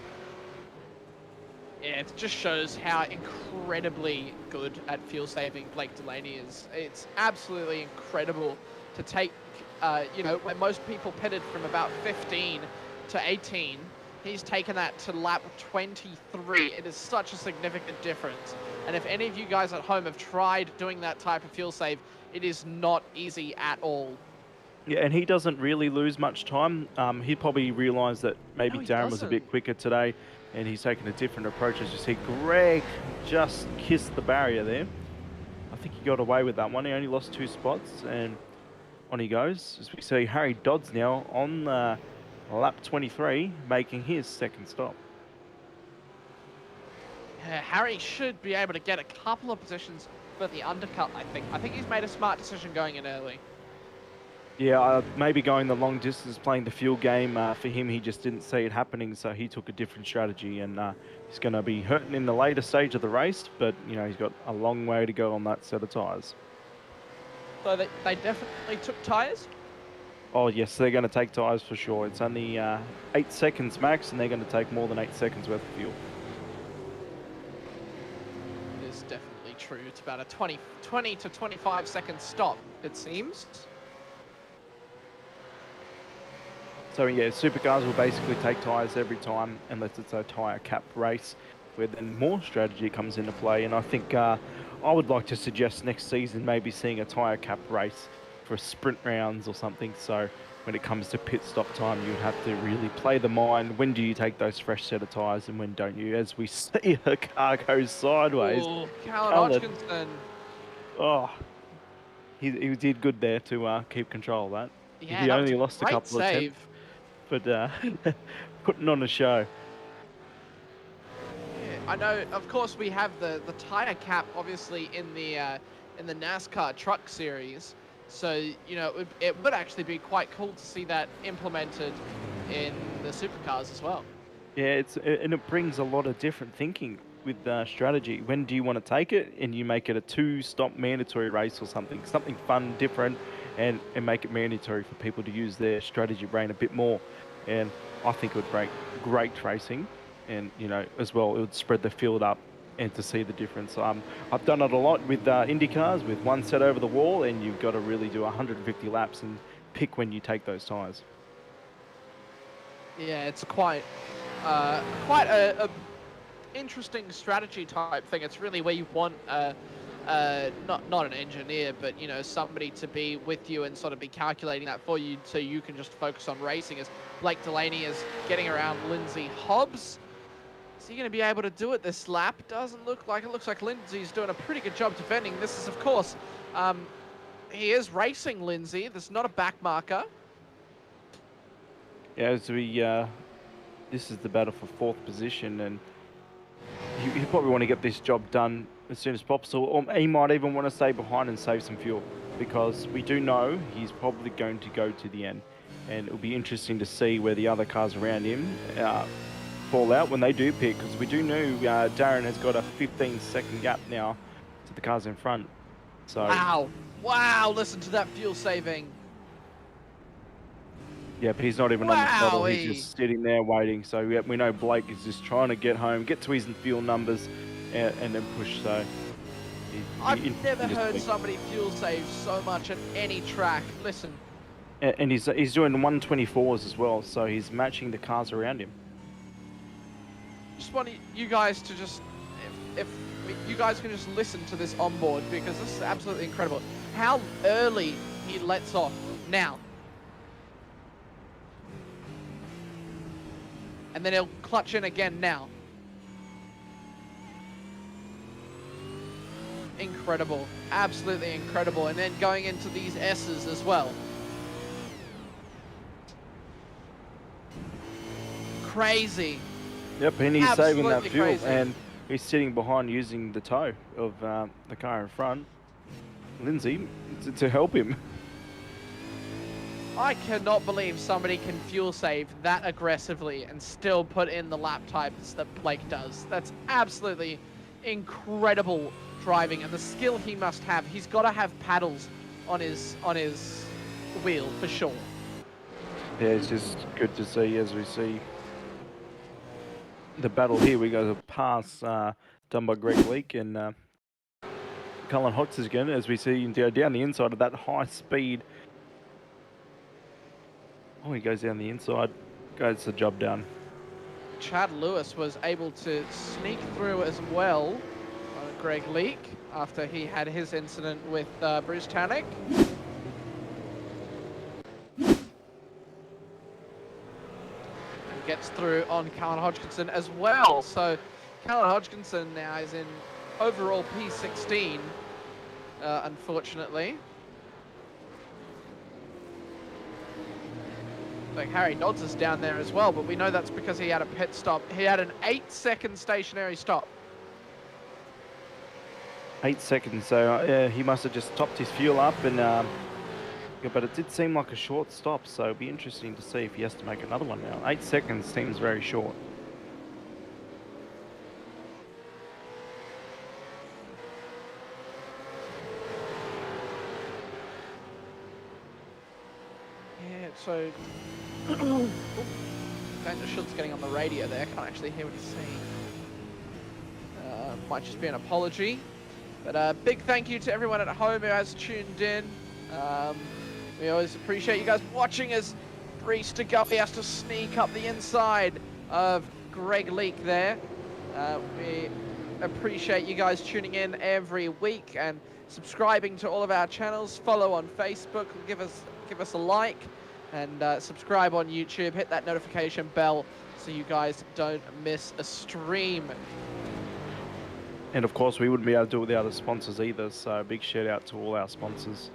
Speaker 1: Yeah, it just shows how incredibly good at fuel saving Blake Delaney is. It's absolutely incredible to take you know, where most people pitted from about 15 to 18, he's taken that to lap 23. It is such a significant difference. And if any of you guys at home have tried doing that type of fuel save, it is not easy at all.
Speaker 2: Yeah, and he doesn't really lose much time. He probably realised that maybe
Speaker 1: No, he
Speaker 2: Darren was a bit
Speaker 1: doesn't.
Speaker 2: quicker today, and he's taken a different approach. As you see, Greg just kissed the barrier there. I think he got away with that one. He only lost 2 spots, and on he goes. As we see, Harry Dodds now on lap 23, making his second stop.
Speaker 1: Harry should be able to get a couple of positions for the undercut, I think. I think he's made a smart decision going in early.
Speaker 2: Yeah, maybe going the long distance, playing the fuel game. For him, he just didn't see it happening, so he took a different strategy, and he's going to be hurting in the later stage of the race, but, you know, he's got a long way to go on that set of tyres.
Speaker 1: So they definitely took tyres?
Speaker 2: Oh, yes, they're going to take tyres for sure. It's only 8 seconds max, and they're going to take more than 8 seconds worth of fuel.
Speaker 1: It is definitely true. It's about a 20 to 25 second stop, it seems.
Speaker 2: So yeah, Supercars will basically take tyres every time unless it's a tyre cap race, where then more strategy comes into play. And I think I would like to suggest next season maybe seeing a tyre cap race for sprint rounds or something. So when it comes to pit stop time, you have to really play the mind. When do you take those fresh set of tyres and when don't you? As we see a car go sideways.
Speaker 1: Ooh, Callum Hodgkinson.
Speaker 2: Oh, he did good there to keep control of that.
Speaker 1: Yeah,
Speaker 2: he
Speaker 1: that
Speaker 2: only
Speaker 1: was a
Speaker 2: lost a
Speaker 1: great
Speaker 2: couple of
Speaker 1: save.
Speaker 2: attempts. But putting on a show.
Speaker 1: Yeah, I know, of course, we have the tire cap, obviously, in the NASCAR Truck Series. So, you know, it would actually be quite cool to see that implemented in the Supercars as well.
Speaker 2: Yeah, and it brings a lot of different thinking with strategy. When do you want to take it, and you make it a 2-stop mandatory race or something fun, different, and make it mandatory for people to use their strategy brain a bit more. And I think it would break great racing, and, you know, as well, it would spread the field up and to see the difference. I've done it a lot with Indy cars, with one set over the wall, and you've got to really do 150 laps and pick when you take those tyres.
Speaker 1: Yeah, it's quite a interesting strategy type thing. It's really where you want not an engineer, but, you know, somebody to be with you and sort of be calculating that for you, so you can just focus on racing. As Blake Delaney is getting around Lindsay Hobbs. Is he going to be able to do it this lap? Doesn't look like it. Looks like Lindsay's doing a pretty good job defending. This is, of course, he is racing Lindsay. There's not a back marker.
Speaker 2: Yeah, as this is the battle for 4th position, and you probably want to get this job done as soon as possible, or he might even want to stay behind and save some fuel, because we do know he's probably going to go to the end, and it'll be interesting to see where the other cars around him fall out when they do pit, because we do know Darren has got a 15-second gap now to the cars in front. So
Speaker 1: wow, listen to that fuel saving.
Speaker 2: Yeah, but he's not even on the throttle. He's just sitting there waiting. So yeah, we know Blake is just trying to get home, get to his fuel numbers, and then push. So
Speaker 1: I've never heard somebody fuel save so much at any track. Listen.
Speaker 2: And he's doing 124s as well, so he's matching the cars around him.
Speaker 1: Just want you guys to just, if you guys can just listen to this onboard, because this is absolutely incredible. How early he lets off now. And then he'll clutch in again now. Incredible. Absolutely incredible. And then going into these S's as well. Crazy.
Speaker 2: Yep, and he's saving that fuel.
Speaker 1: Crazy.
Speaker 2: And he's sitting behind using the toe of the car in front, Lindsay, to help him.
Speaker 1: I cannot believe somebody can fuel save that aggressively and still put in the lap types that Blake does. That's absolutely incredible driving, and the skill he must have. He's got to have paddles on his wheel for sure.
Speaker 2: Yeah, it's just good to see as we see the battle here. We go to pass done by Greg Leake and Cullen Hodgkinson again, as we see him go down the inside of that high speed Oh, he goes down the inside, goes the job done.
Speaker 1: Chad Lewis was able to sneak through as well. Greg Leake, after he had his incident with Bruce Tannick. And gets through on Callan Hodgkinson as well. So Callan Hodgkinson now is in overall P16, unfortunately. Like Harry Dodds is down there as well, but we know that's because he had a pit stop. He had an 8-second stationary stop.
Speaker 2: 8 seconds, so yeah, he must have just topped his fuel up, and yeah, but it did seem like a short stop, so it'll be interesting to see if he has to make another one now. 8 seconds seems very short.
Speaker 1: Yeah, so Daniel Schultz getting on the radio there. Can't actually hear what he's saying. Might just be an apology. But a big thank you to everyone at home who has tuned in. We always appreciate you guys watching as Brees to Guffey has to sneak up the inside of Greg Leake there. We appreciate you guys tuning in every week and subscribing to all of our channels. Follow on Facebook, give us a like, and subscribe on YouTube. Hit that notification bell so you guys don't miss a stream.
Speaker 2: And of course, we wouldn't be able to do it without the sponsors either, so big shout out to all our sponsors.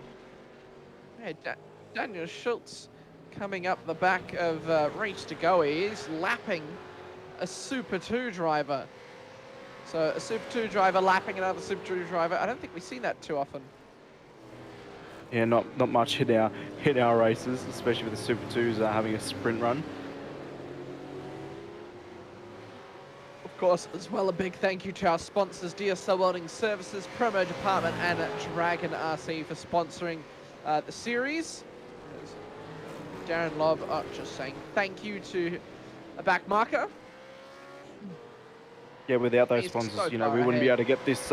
Speaker 1: Hey, Daniel Schultz coming up the back of Race to Go. He's lapping a Super 2 driver. So a Super 2 driver lapping another Super 2 driver. I don't think we've seen that too often.
Speaker 2: Yeah, not much in our races, especially with the Super 2s having a sprint run.
Speaker 1: Of course, as well, a big thank you to our sponsors, DSL Welding Services, Promo Dept, and DragonRC for sponsoring the series. Darren Lobb just saying thank you to a back marker.
Speaker 2: Yeah, without those sponsors,
Speaker 1: so
Speaker 2: you know, we wouldn't be able to get this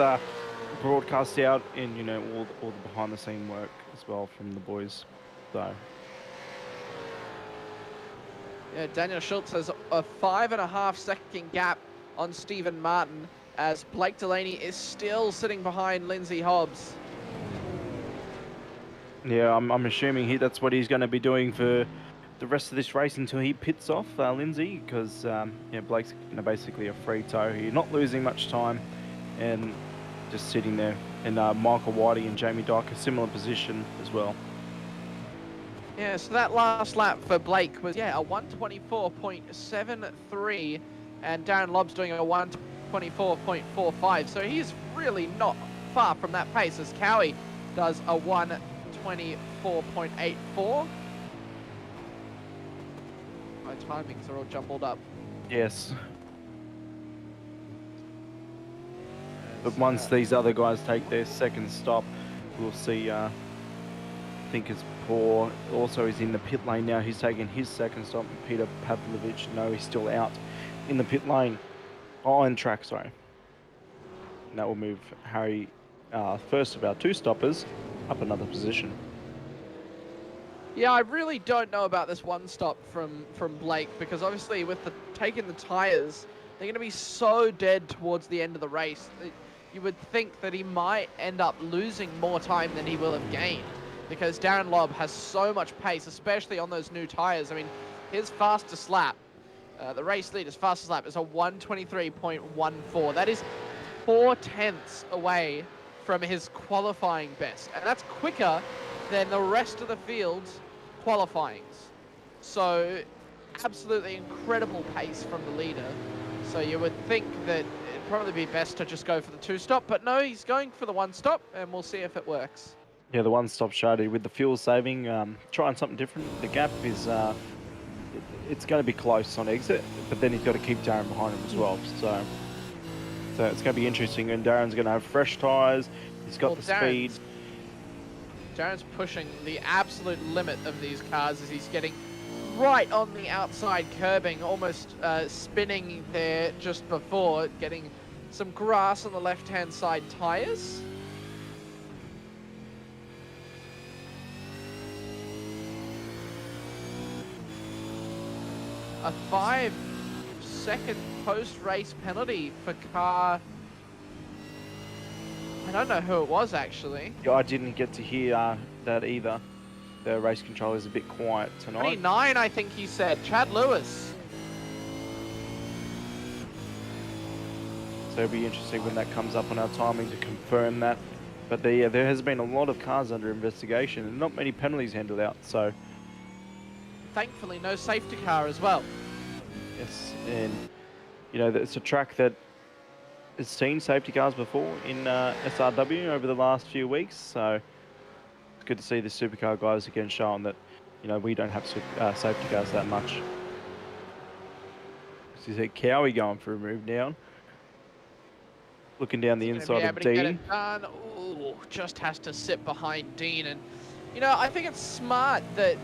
Speaker 2: broadcast out, and you know, all the behind the scene work as well from the boys. So
Speaker 1: yeah, Daniel Schultz has a 5.5 second gap on Stephen Martin, as Blake Delaney is still sitting behind Lindsay Hobbs.
Speaker 2: yeah, I'm assuming that's what he's going to be doing for the rest of this race until he pits off, Lindsay, because yeah, Blake's basically a free tow. You're not losing much time, and just sitting there. And Michael Whitey and Jamie Dyke a similar position as well.
Speaker 1: Yeah, so that last lap for Blake was, yeah, a 124.73, and Darren Lobb's doing a 124.45, so he's really not far from that pace, as Cowie does a 124.84. My timings are all jumbled up.
Speaker 2: Yes. But once these other guys take their second stop, we'll see, I think it's Paul also is in the pit lane now. He's taking his second stop. Peter Pavlovich, no, he's still out in the pit lane. Oh, in track, sorry. And that will move Harry, first of our two stoppers, up another position.
Speaker 1: Yeah, I really don't know about this one stop from Blake, because obviously with taking the tyres, they're going to be so dead towards the end of the race. You would think that he might end up losing more time than he will have gained, because Darren Lobb has so much pace, especially on those new tyres. I mean, his fastest lap, the race leader's fastest lap is a 123.14. That is 0.4 away from his qualifying best, and that's quicker than the rest of the field's qualifyings. So absolutely incredible pace from the leader. So you would think that it'd probably be best to just go for the two stop, but no, he's going for the one stop, and we'll see if it works.
Speaker 2: Yeah, the one stop showed with the fuel saving, trying something different. The gap is, it's going to be close on exit, but then he's got to keep Darren behind him as well. So it's going to be interesting, and Darren's going to have fresh tyres. He's got the speed.
Speaker 1: Darren's pushing the absolute limit of these cars as he's getting right on the outside curbing, almost spinning there just before, getting some grass on the left-hand side tyres. a 5-second post-race penalty for car. I don't know who it was actually.
Speaker 2: Yeah, I didn't get to hear that either. The race controller is a bit quiet tonight.
Speaker 1: 29, I think he said. Chad Lewis.
Speaker 2: So it'll be interesting when that comes up on our timing to confirm that. But there has been a lot of cars under investigation and not many penalties handed out. So
Speaker 1: Thankfully, no safety car as well.
Speaker 2: yes, and you know it's a track that has seen safety cars before in SRW over the last few weeks. So it's good to see the supercar guys again showing that we don't have safety cars that much. So you see Cowie going for a move down. Looking down the inside of Dean.
Speaker 1: Ooh, just has to sit behind Dean. And, I think it's smart that,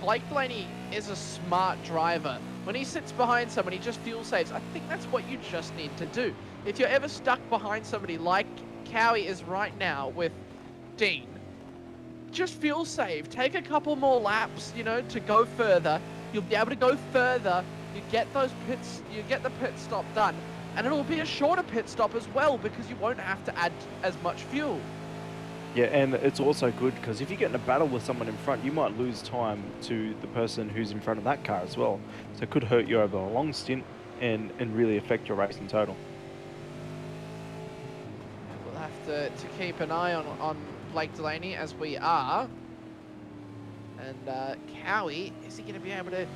Speaker 1: Blake Delaney is a smart driver. When he sits behind someone, he just fuel saves. I think that's what you just need to do. If you're ever stuck behind somebody like Cowie is right now with Dean, just fuel save. Take a couple more laps, to go further. You'll be able to go further. You get the pit stop done. And it'll be a shorter pit stop as well because you won't have to add as much fuel.
Speaker 2: Yeah, and it's also good because if you get in a battle with someone in front, you might lose time to the person who's in front of that car as well. So it could hurt you over a long stint and really affect your race in total.
Speaker 1: We'll have to keep an eye on Blake Delaney as we are. And Cowie, is he going to be able to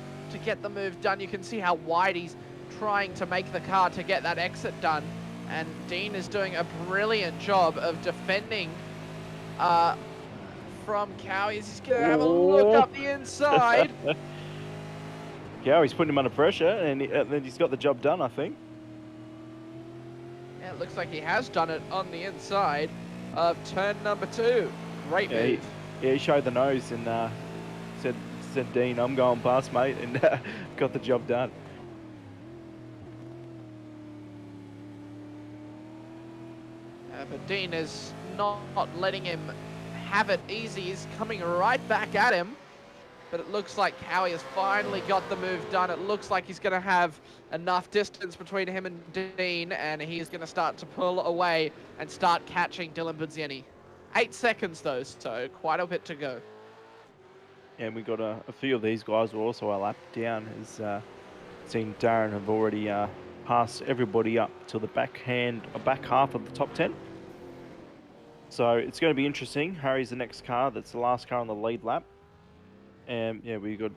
Speaker 1: get the move done? You can see how wide he's trying to make the car to get that exit done, and Dean is doing a brilliant job of defending from Cowie. He's going to have a look up the inside.
Speaker 2: Cowie's putting him under pressure, and then he's got the job done, I think.
Speaker 1: Yeah, it looks like he has done it on the inside of turn number 2. Great move.
Speaker 2: He showed the nose and said, Dean, I'm going past, mate, and got the job done.
Speaker 1: But Dean is not letting him have it easy. He's coming right back at him. But it looks like Cowie has finally got the move done. It looks like he's going to have enough distance between him and Dean, and he's going to start to pull away and start catching Dylan Budzieni. 8 seconds, though, so quite a bit to go.
Speaker 2: And we got a few of these guys were also a lap down. As seen Darren have already passed everybody up to the back half of the top 10. So it's going to be interesting. Harry's the next car. That's the last car on the lead lap. And yeah, we got,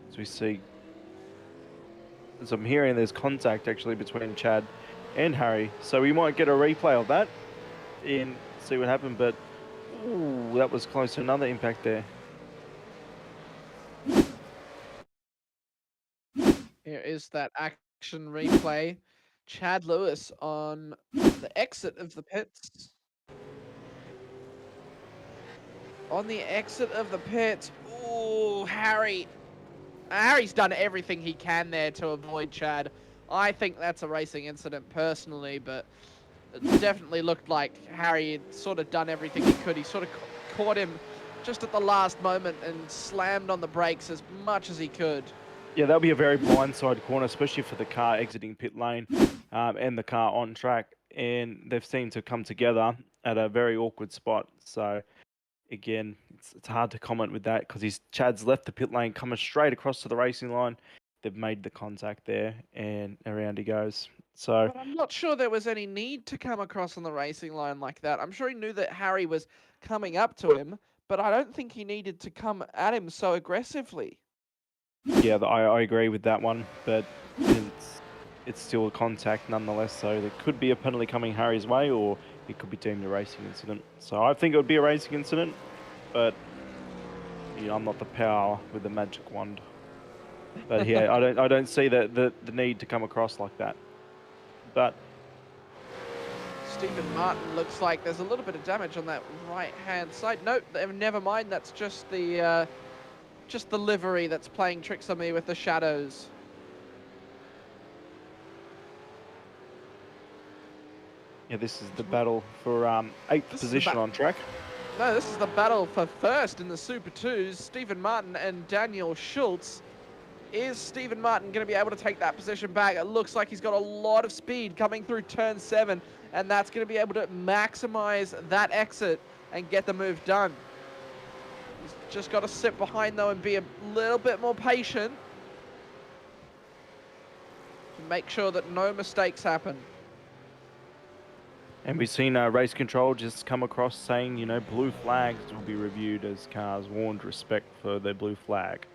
Speaker 2: as we see, as I'm hearing, there's contact actually between Chad and Harry. So we might get a replay of that and see what happened. But ooh, that was close to another impact there.
Speaker 1: Here is that action replay. Chad Lewis on the exit of the pits. On the exit of the pits. Ooh, Harry's done everything he can there to avoid Chad. I think that's a racing incident personally, but it definitely looked like Harry had sort of done everything he could. He sort of caught him just at the last moment and slammed on the brakes as much as he could.
Speaker 2: Yeah, that'll be a very blindside corner, especially for the car exiting pit lane and the car on track. And they've seemed to come together at a very awkward spot. So, again, it's hard to comment with that because Chad's left the pit lane, coming straight across to the racing line. They've made the contact there, and around he goes. So,
Speaker 1: but I'm not sure there was any need to come across on the racing line like that. I'm sure he knew that Harry was coming up to him, but I don't think he needed to come at him so aggressively.
Speaker 2: Yeah, I agree with that one, but it's still a contact nonetheless, so there could be a penalty coming Harry's way, or it could be deemed a racing incident. So I think it would be a racing incident, but I'm not the power with the magic wand. But yeah, I don't see the need to come across like that. But
Speaker 1: Stephen Martin looks like there's a little bit of damage on that right-hand side. Nope, never mind. That's just the livery that's playing tricks on me with the shadows.
Speaker 2: Yeah, this is the battle for 8th position on track.
Speaker 1: No, this is the battle for first in the Super 2s. Stephen Martin and Daniel Schultz Is Stephen Martin going to be able to take that position back? It looks like he's got a lot of speed coming through turn 7, and that's going to be able to maximize that exit and get the move done. He's just got to sit behind, though, and be a little bit more patient to make sure that no mistakes happen.
Speaker 2: And we've seen race control just come across saying, you know, blue flags will be reviewed as cars warned respect for their blue flag.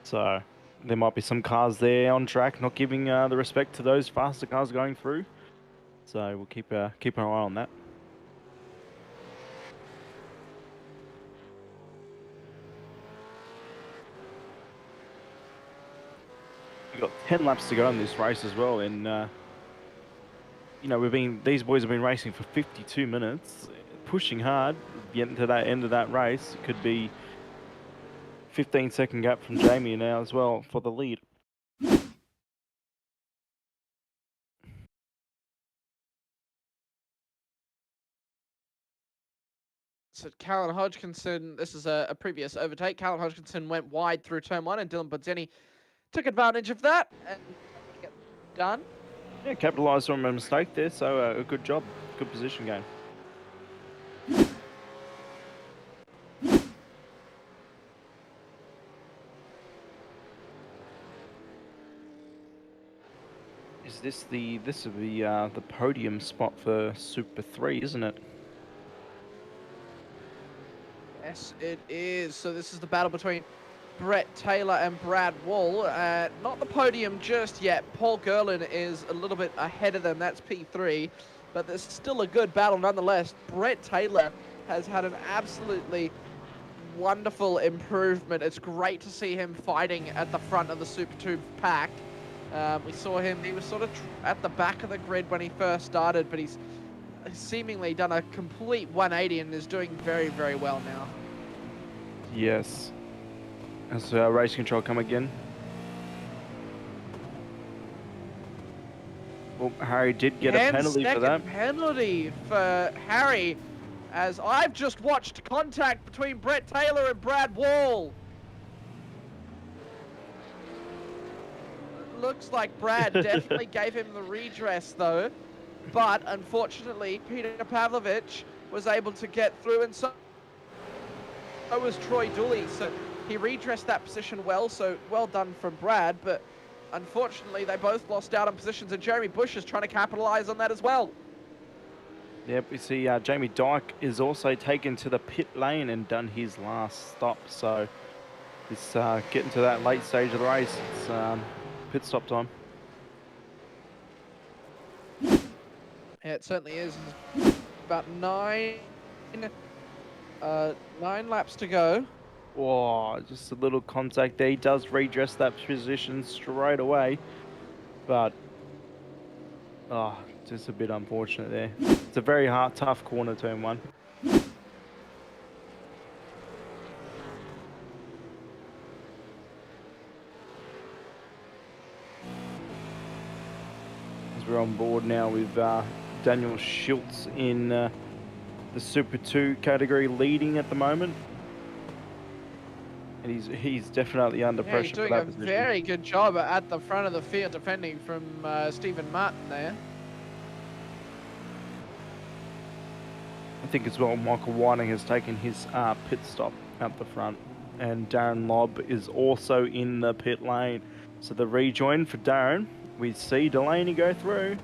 Speaker 2: So there might be some cars there on track not giving the respect to those faster cars going through. So we'll keep an eye on that. We've got 10 laps to go in this race as well, and you know, these boys have been racing for 52 minutes, pushing hard, getting to that end of that race. It could be 15-second gap from Jamie now as well for the lead.
Speaker 1: So Callan Hodgkinson, this is a previous overtake. Callan Hodgkinson went wide through turn 1, and Dylan Bodzeni took advantage of that and get done.
Speaker 2: Yeah, capitalised on a mistake there, so a good job, good position game. This will be the podium spot for Super 3, isn't it?
Speaker 1: Yes, it is. So this is the battle between Brett Taylor and Brad Wall. Not the podium just yet. Paul Gerlin is a little bit ahead of them. That's P3. But there's still a good battle nonetheless. Brett Taylor has had an absolutely wonderful improvement. It's great to see him fighting at the front of the Super 2 pack. We saw him, he was sort of at the back of the grid when he first started, but he's seemingly done a complete 180 and is doing very, very well now.
Speaker 2: Yes. As race control come again. Well, Harry did get a penalty for that.
Speaker 1: Penalty for Harry, as I've just watched contact between Brett Taylor and Brad Wall. Looks like Brad definitely gave him the redress though, but unfortunately Peter Pavlovich was able to get through, and so was Troy Dooley. So he redressed that position well, so well done from Brad, but unfortunately they both lost out on positions, and Jeremy Bush is trying to capitalize on that as well.
Speaker 2: Yep, we see Jamie Dyke is also taken to the pit lane and done his last stop, so it's getting to that late stage of the race. It's pit stop time.
Speaker 1: Yeah, it certainly is. About nine laps to go.
Speaker 2: Oh, just a little contact there. He does redress that position straight away, but just a bit unfortunate there. It's a very hard, tough corner, turn 1. We're on board now with Daniel Schultz in the Super 2 category, leading at the moment, and he's definitely under pressure.
Speaker 1: He's doing
Speaker 2: for that
Speaker 1: a
Speaker 2: position.
Speaker 1: very good job at the front of the field, defending from Stephen Martin there.
Speaker 2: I think as well, Michael Whiting has taken his pit stop at the front, and Darren Lobb is also in the pit lane. So the rejoin for Darren. We see Delaney go through,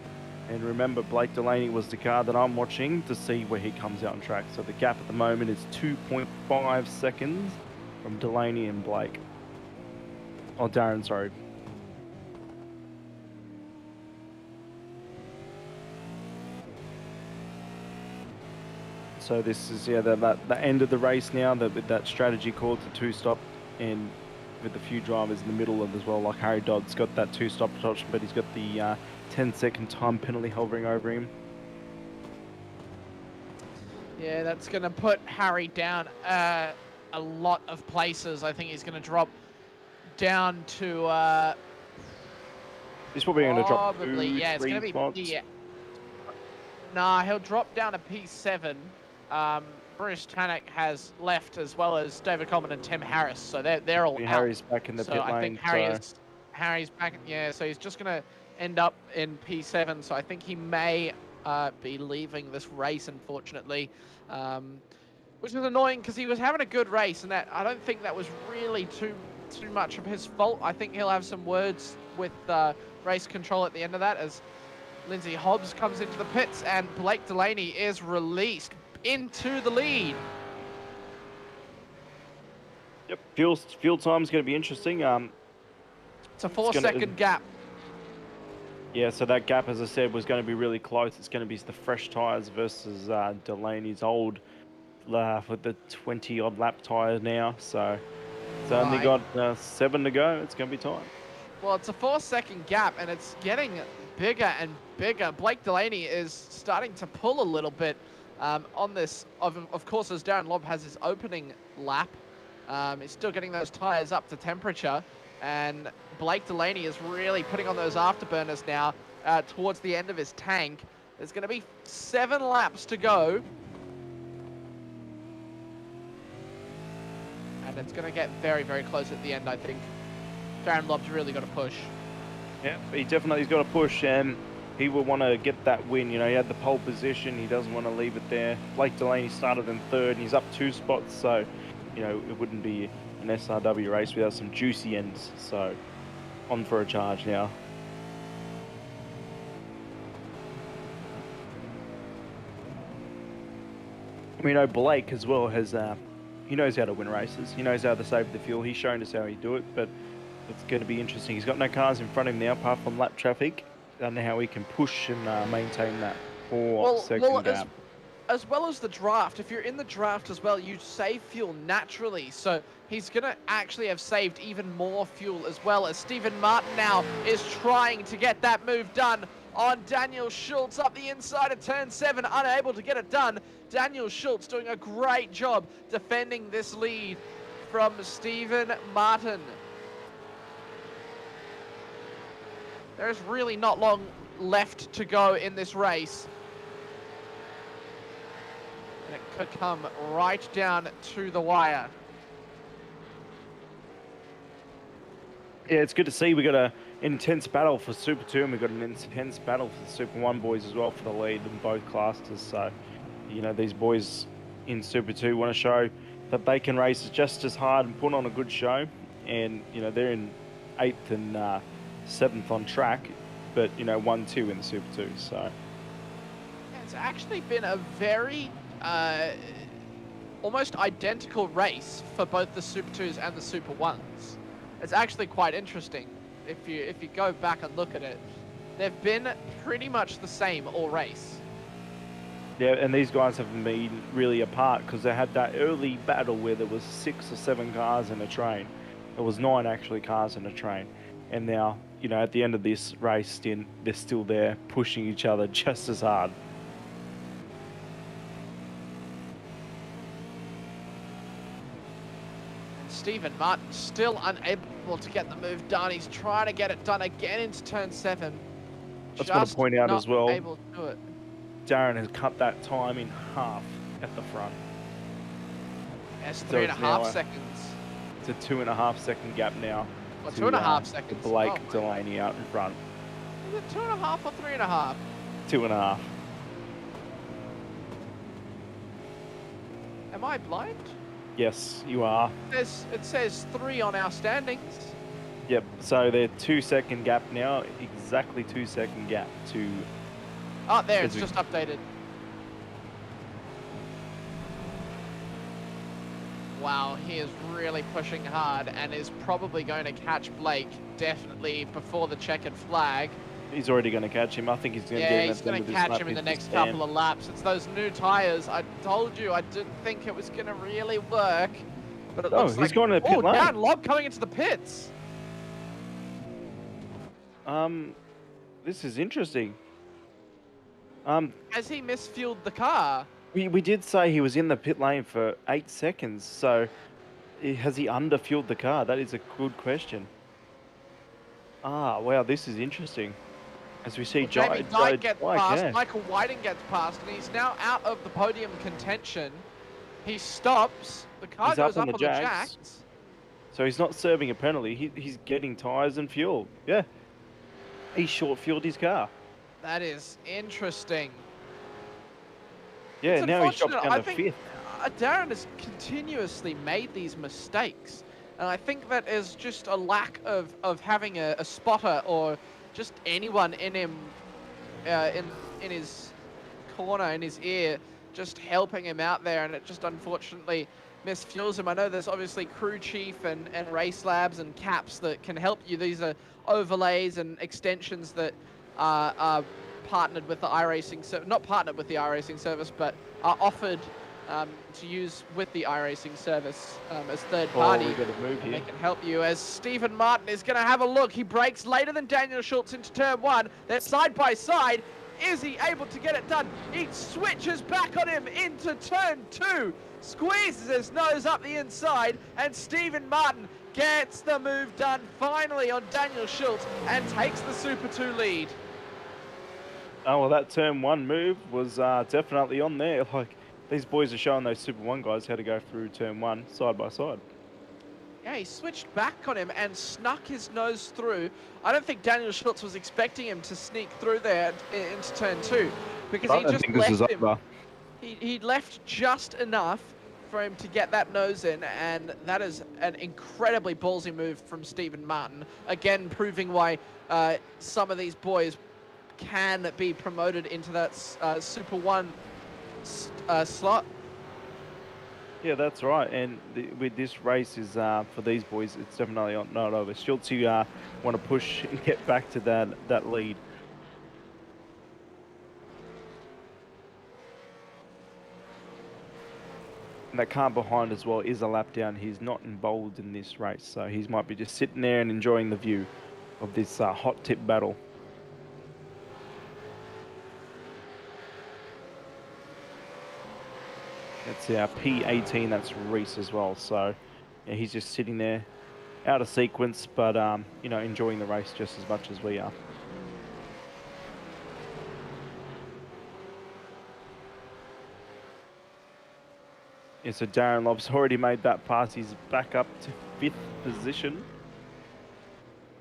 Speaker 2: and remember, Blake Delaney was the car that I'm watching to see where he comes out on track. So the gap at the moment is 2.5 seconds from Delaney and Blake. Oh, Darren, sorry. So this is the end of the race now. With that strategy called to 2-stop, and with a few drivers in the middle of as well, like Harry Dodd's got that 2-stop option, but he's got the 10-second time penalty hovering over him.
Speaker 1: Yeah, that's going to put Harry down a lot of places. I think he's going to drop down to...
Speaker 2: he's probably going to drop
Speaker 1: yeah, it's going to be...
Speaker 2: spots.
Speaker 1: Yeah. Nah, he'll drop down to P7. Bruce Tannock has left, as well as David Coleman and Tim Harris, so they're all out.
Speaker 2: Harry's back in the pit lane.
Speaker 1: I think Harry's back. Yeah, so he's just gonna end up in P7. So I think he may be leaving this race, unfortunately, which is annoying because he was having a good race, and that I don't think that was really too much of his fault. I think he'll have some words with race control at the end of that, as Lindsay Hobbs comes into the pits and Blake Delaney is released into the lead.
Speaker 2: Yep, fuel time's going to be interesting.
Speaker 1: It's a 4-second gap.
Speaker 2: Yeah, so that gap, as I said, was going to be really close. It's going to be the fresh tyres versus Delaney's old with the 20-odd lap tyres now. So it's only got 7 to go. It's going to be tight.
Speaker 1: Well, it's a 4-second gap, and it's getting bigger and bigger. Blake Delaney is starting to pull a little bit on this. Of course, as Darren Lobb has his opening lap, he's still getting those tyres up to temperature, and Blake Delaney is really putting on those afterburners now towards the end of his tank. There's going to be 7 laps to go. And it's going to get very, very close at the end, I think. Darren Lobb's really got to push.
Speaker 2: Yeah, he's got to push, and he will want to get that win. You know, he had the pole position. He doesn't want to leave it there. Blake Delaney started in 3rd, and he's up 2 spots. So, you know, it wouldn't be an SRW race without some juicy ends. So, on for a charge now. We know Blake as well has, he knows how to win races. He knows how to save the fuel. He's shown us how he do it, but it's going to be interesting. He's got no cars in front of him now, apart from lap traffic. I don't know how he can push and maintain that 4-second gap.
Speaker 1: As well as the draft, if you're in the draft as well, you save fuel naturally. So he's going to actually have saved even more fuel, as well as Stephen Martin now is trying to get that move done on Daniel Schultz up the inside of turn 7, unable to get it done. Daniel Schultz doing a great job defending this lead from Stephen Martin. There's really not long left to go in this race. And it could come right down to the wire.
Speaker 2: Yeah, it's good to see. We got an intense battle for Super 2, and we got an intense battle for the Super 1 boys as well for the lead in both classes. So, you know, these boys in Super 2 want to show that they can race just as hard and put on a good show. And, you know, they're in 8th and 7th on track, but, you know, 1-2 in the Super 2. So,
Speaker 1: yeah, it's actually been a very almost identical race for both the Super 2s and the Super 1s. It's actually quite interesting. If you go back and look at it, they've been pretty much the same all race.
Speaker 2: Yeah, and these guys haven't been really apart because they had that early battle where there was 6 or 7 cars in a train. There was 9 actually cars in a train. And now, you know, at the end of this race, they're still there pushing each other just as hard.
Speaker 1: Stephen Martin still unable to get the move done. He's trying to get it done again into turn 7.
Speaker 2: I've got to point out as well,
Speaker 1: able to do it.
Speaker 2: Darren has cut that time in half at the front.
Speaker 1: That's 3.5 seconds.
Speaker 2: It's a 2.5 second gap now.
Speaker 1: Well, 2.5 seconds.
Speaker 2: Blake Delaney out in front.
Speaker 1: Is it 2.5 or 3.5?
Speaker 2: 2.5.
Speaker 1: Am I blind?
Speaker 2: Yes, you are.
Speaker 1: It says 3 on our standings.
Speaker 2: Yep, so they're 2-second gap now, exactly 2-second gap to...
Speaker 1: Oh, there, it's just updated. Wow, he is really pushing hard and is probably going to catch Blake, definitely before the checkered flag.
Speaker 2: He's already going to catch him. I think he's going to get him.
Speaker 1: Yeah, he's going to catch him in the next couple of laps. It's those new tyres. I told you I didn't think it was going to really work. But it looks like...
Speaker 2: he's going to the pit lane.
Speaker 1: Darren Lobb coming into the pits.
Speaker 2: This is interesting.
Speaker 1: Has he misfueled the car?
Speaker 2: We did say he was in the pit lane for 8 seconds, so has he underfueled the car? That is a good question. Ah, wow, this is interesting. As we see,
Speaker 1: Jamie Dyke gets past,
Speaker 2: yeah.
Speaker 1: Michael Whiting gets past, and he's now out of the podium contention. He stops, the car
Speaker 2: He's
Speaker 1: goes
Speaker 2: up on
Speaker 1: up
Speaker 2: the
Speaker 1: on the
Speaker 2: jacks.
Speaker 1: jacks.
Speaker 2: So he's not serving a penalty, he's getting tyres and fuel. Yeah. He short fueled his car.
Speaker 1: That is interesting.
Speaker 2: Yeah,
Speaker 1: It's
Speaker 2: now he's dropped
Speaker 1: unfortunate.
Speaker 2: down
Speaker 1: I
Speaker 2: to
Speaker 1: think
Speaker 2: 5th.
Speaker 1: Darren has continuously made these mistakes. And I think that is just a lack of having a spotter or just anyone in him, in his corner, in his ear, just helping him out there. And it just unfortunately misfuels him. I know there's obviously crew chief and race labs and caps that can help you. These are overlays and extensions that are partnered with the iRacing, not partnered with the iRacing service, but are offered to use with the iRacing service as third party.
Speaker 2: Oh, we got to move here.
Speaker 1: They can help you as Stephen Martin is going to have a look. He brakes later than Daniel Schultz into turn 1. They're side by side. Is he able to get it done? He switches back on him into turn 2. Squeezes his nose up the inside, and Stephen Martin gets the move done finally on Daniel Schultz and takes the Super 2 lead.
Speaker 2: Oh, well, that turn 1 move was definitely on there. Like, these boys are showing those Super 1 guys how to go through turn 1 side by side.
Speaker 1: Yeah, he switched back on him and snuck his nose through. I don't think Daniel Schultz was expecting him to sneak through there into turn 2, because he just left him. He left just enough for him to get that nose in, and that is an incredibly ballsy move from Stephen Martin. Again, proving why some of these boys can be promoted into that Super 1 slot.
Speaker 2: Yeah, that's right. And with this race is for these boys, it's definitely not over. Schultz, you want to push and get back to that lead. And that car behind as well is a lap down. He's not involved in this race, so he might be just sitting there and enjoying the view of this hot tip battle. That's our P18, that's Reese as well. So yeah, he's just sitting there out of sequence, but you know, enjoying the race just as much as we are. Yeah, so Darren Lobb's already made that pass. He's back up to 5th position.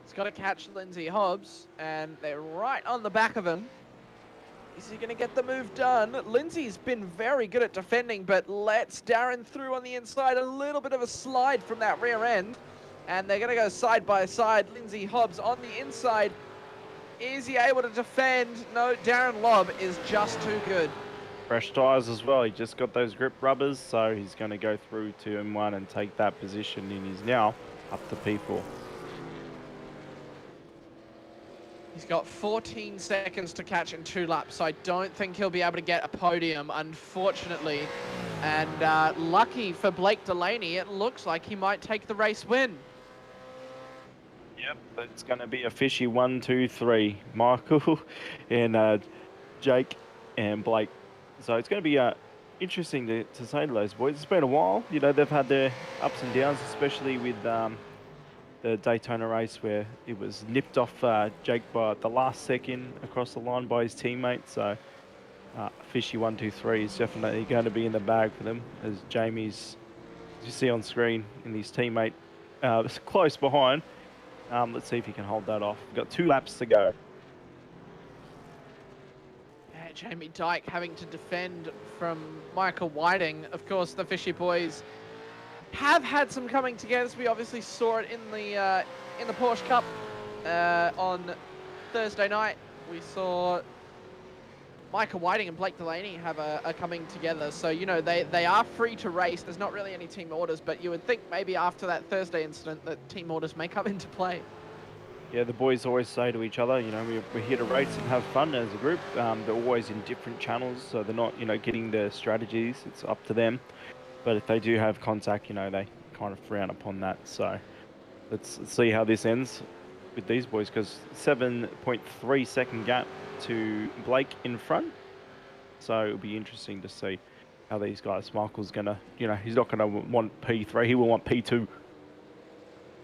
Speaker 1: He's got to catch Lindsay Hobbs, and they're right on the back of him. Is he going to get the move done? Lindsay's been very good at defending, but lets Darren through on the inside. A little bit of a slide from that rear end. And they're going to go side by side. Lindsay Hobbs on the inside. Is he able to defend? No, Darren Lobb is just too good.
Speaker 2: Fresh tyres as well. He just got those grip rubbers, so he's going to go through to M1 and take that position, and he's now up to P4.
Speaker 1: He's got 14 seconds to catch in 2 laps, so I don't think he'll be able to get a podium, unfortunately. And lucky for Blake Delaney, it looks like he might take the race win.
Speaker 2: Yep, it's going to be a fishy 1, 2, 3. Michael and Jake and Blake. So it's going to be interesting to say to those boys. It's been a while. You know, they've had their ups and downs, especially with the Daytona race where it was nipped off Jake by the last second across the line by his teammate. So fishy 1, 2, 3 is definitely going to be in the bag for them, as Jamie's, as you see on screen, and his teammate close behind. Let's see if he can hold that off. We've got 2 laps to go.
Speaker 1: Yeah, Jamie Dyke having to defend from Michael Whiting. Of course, the Fishy boys have had some coming together. We obviously saw it in the Porsche Cup on Thursday night. We saw Michael Whiting and Blake Delaney have a coming together. So, you know, they are free to race. There's not really any team orders, but you would think maybe after that Thursday incident that team orders may come into play.
Speaker 2: Yeah, the boys always say to each other, you know, we're here to race and have fun as a group. They're always in different channels, so they're not, you know, getting the strategies. It's up to them. But if they do have contact, you know, they kind of frown upon that. So let's see how this ends with these boys, because 7.3 second gap to Blake in front. So it'll be interesting to see how these guys, Michael's going to, you know, he's not going to want P3, he will want P2.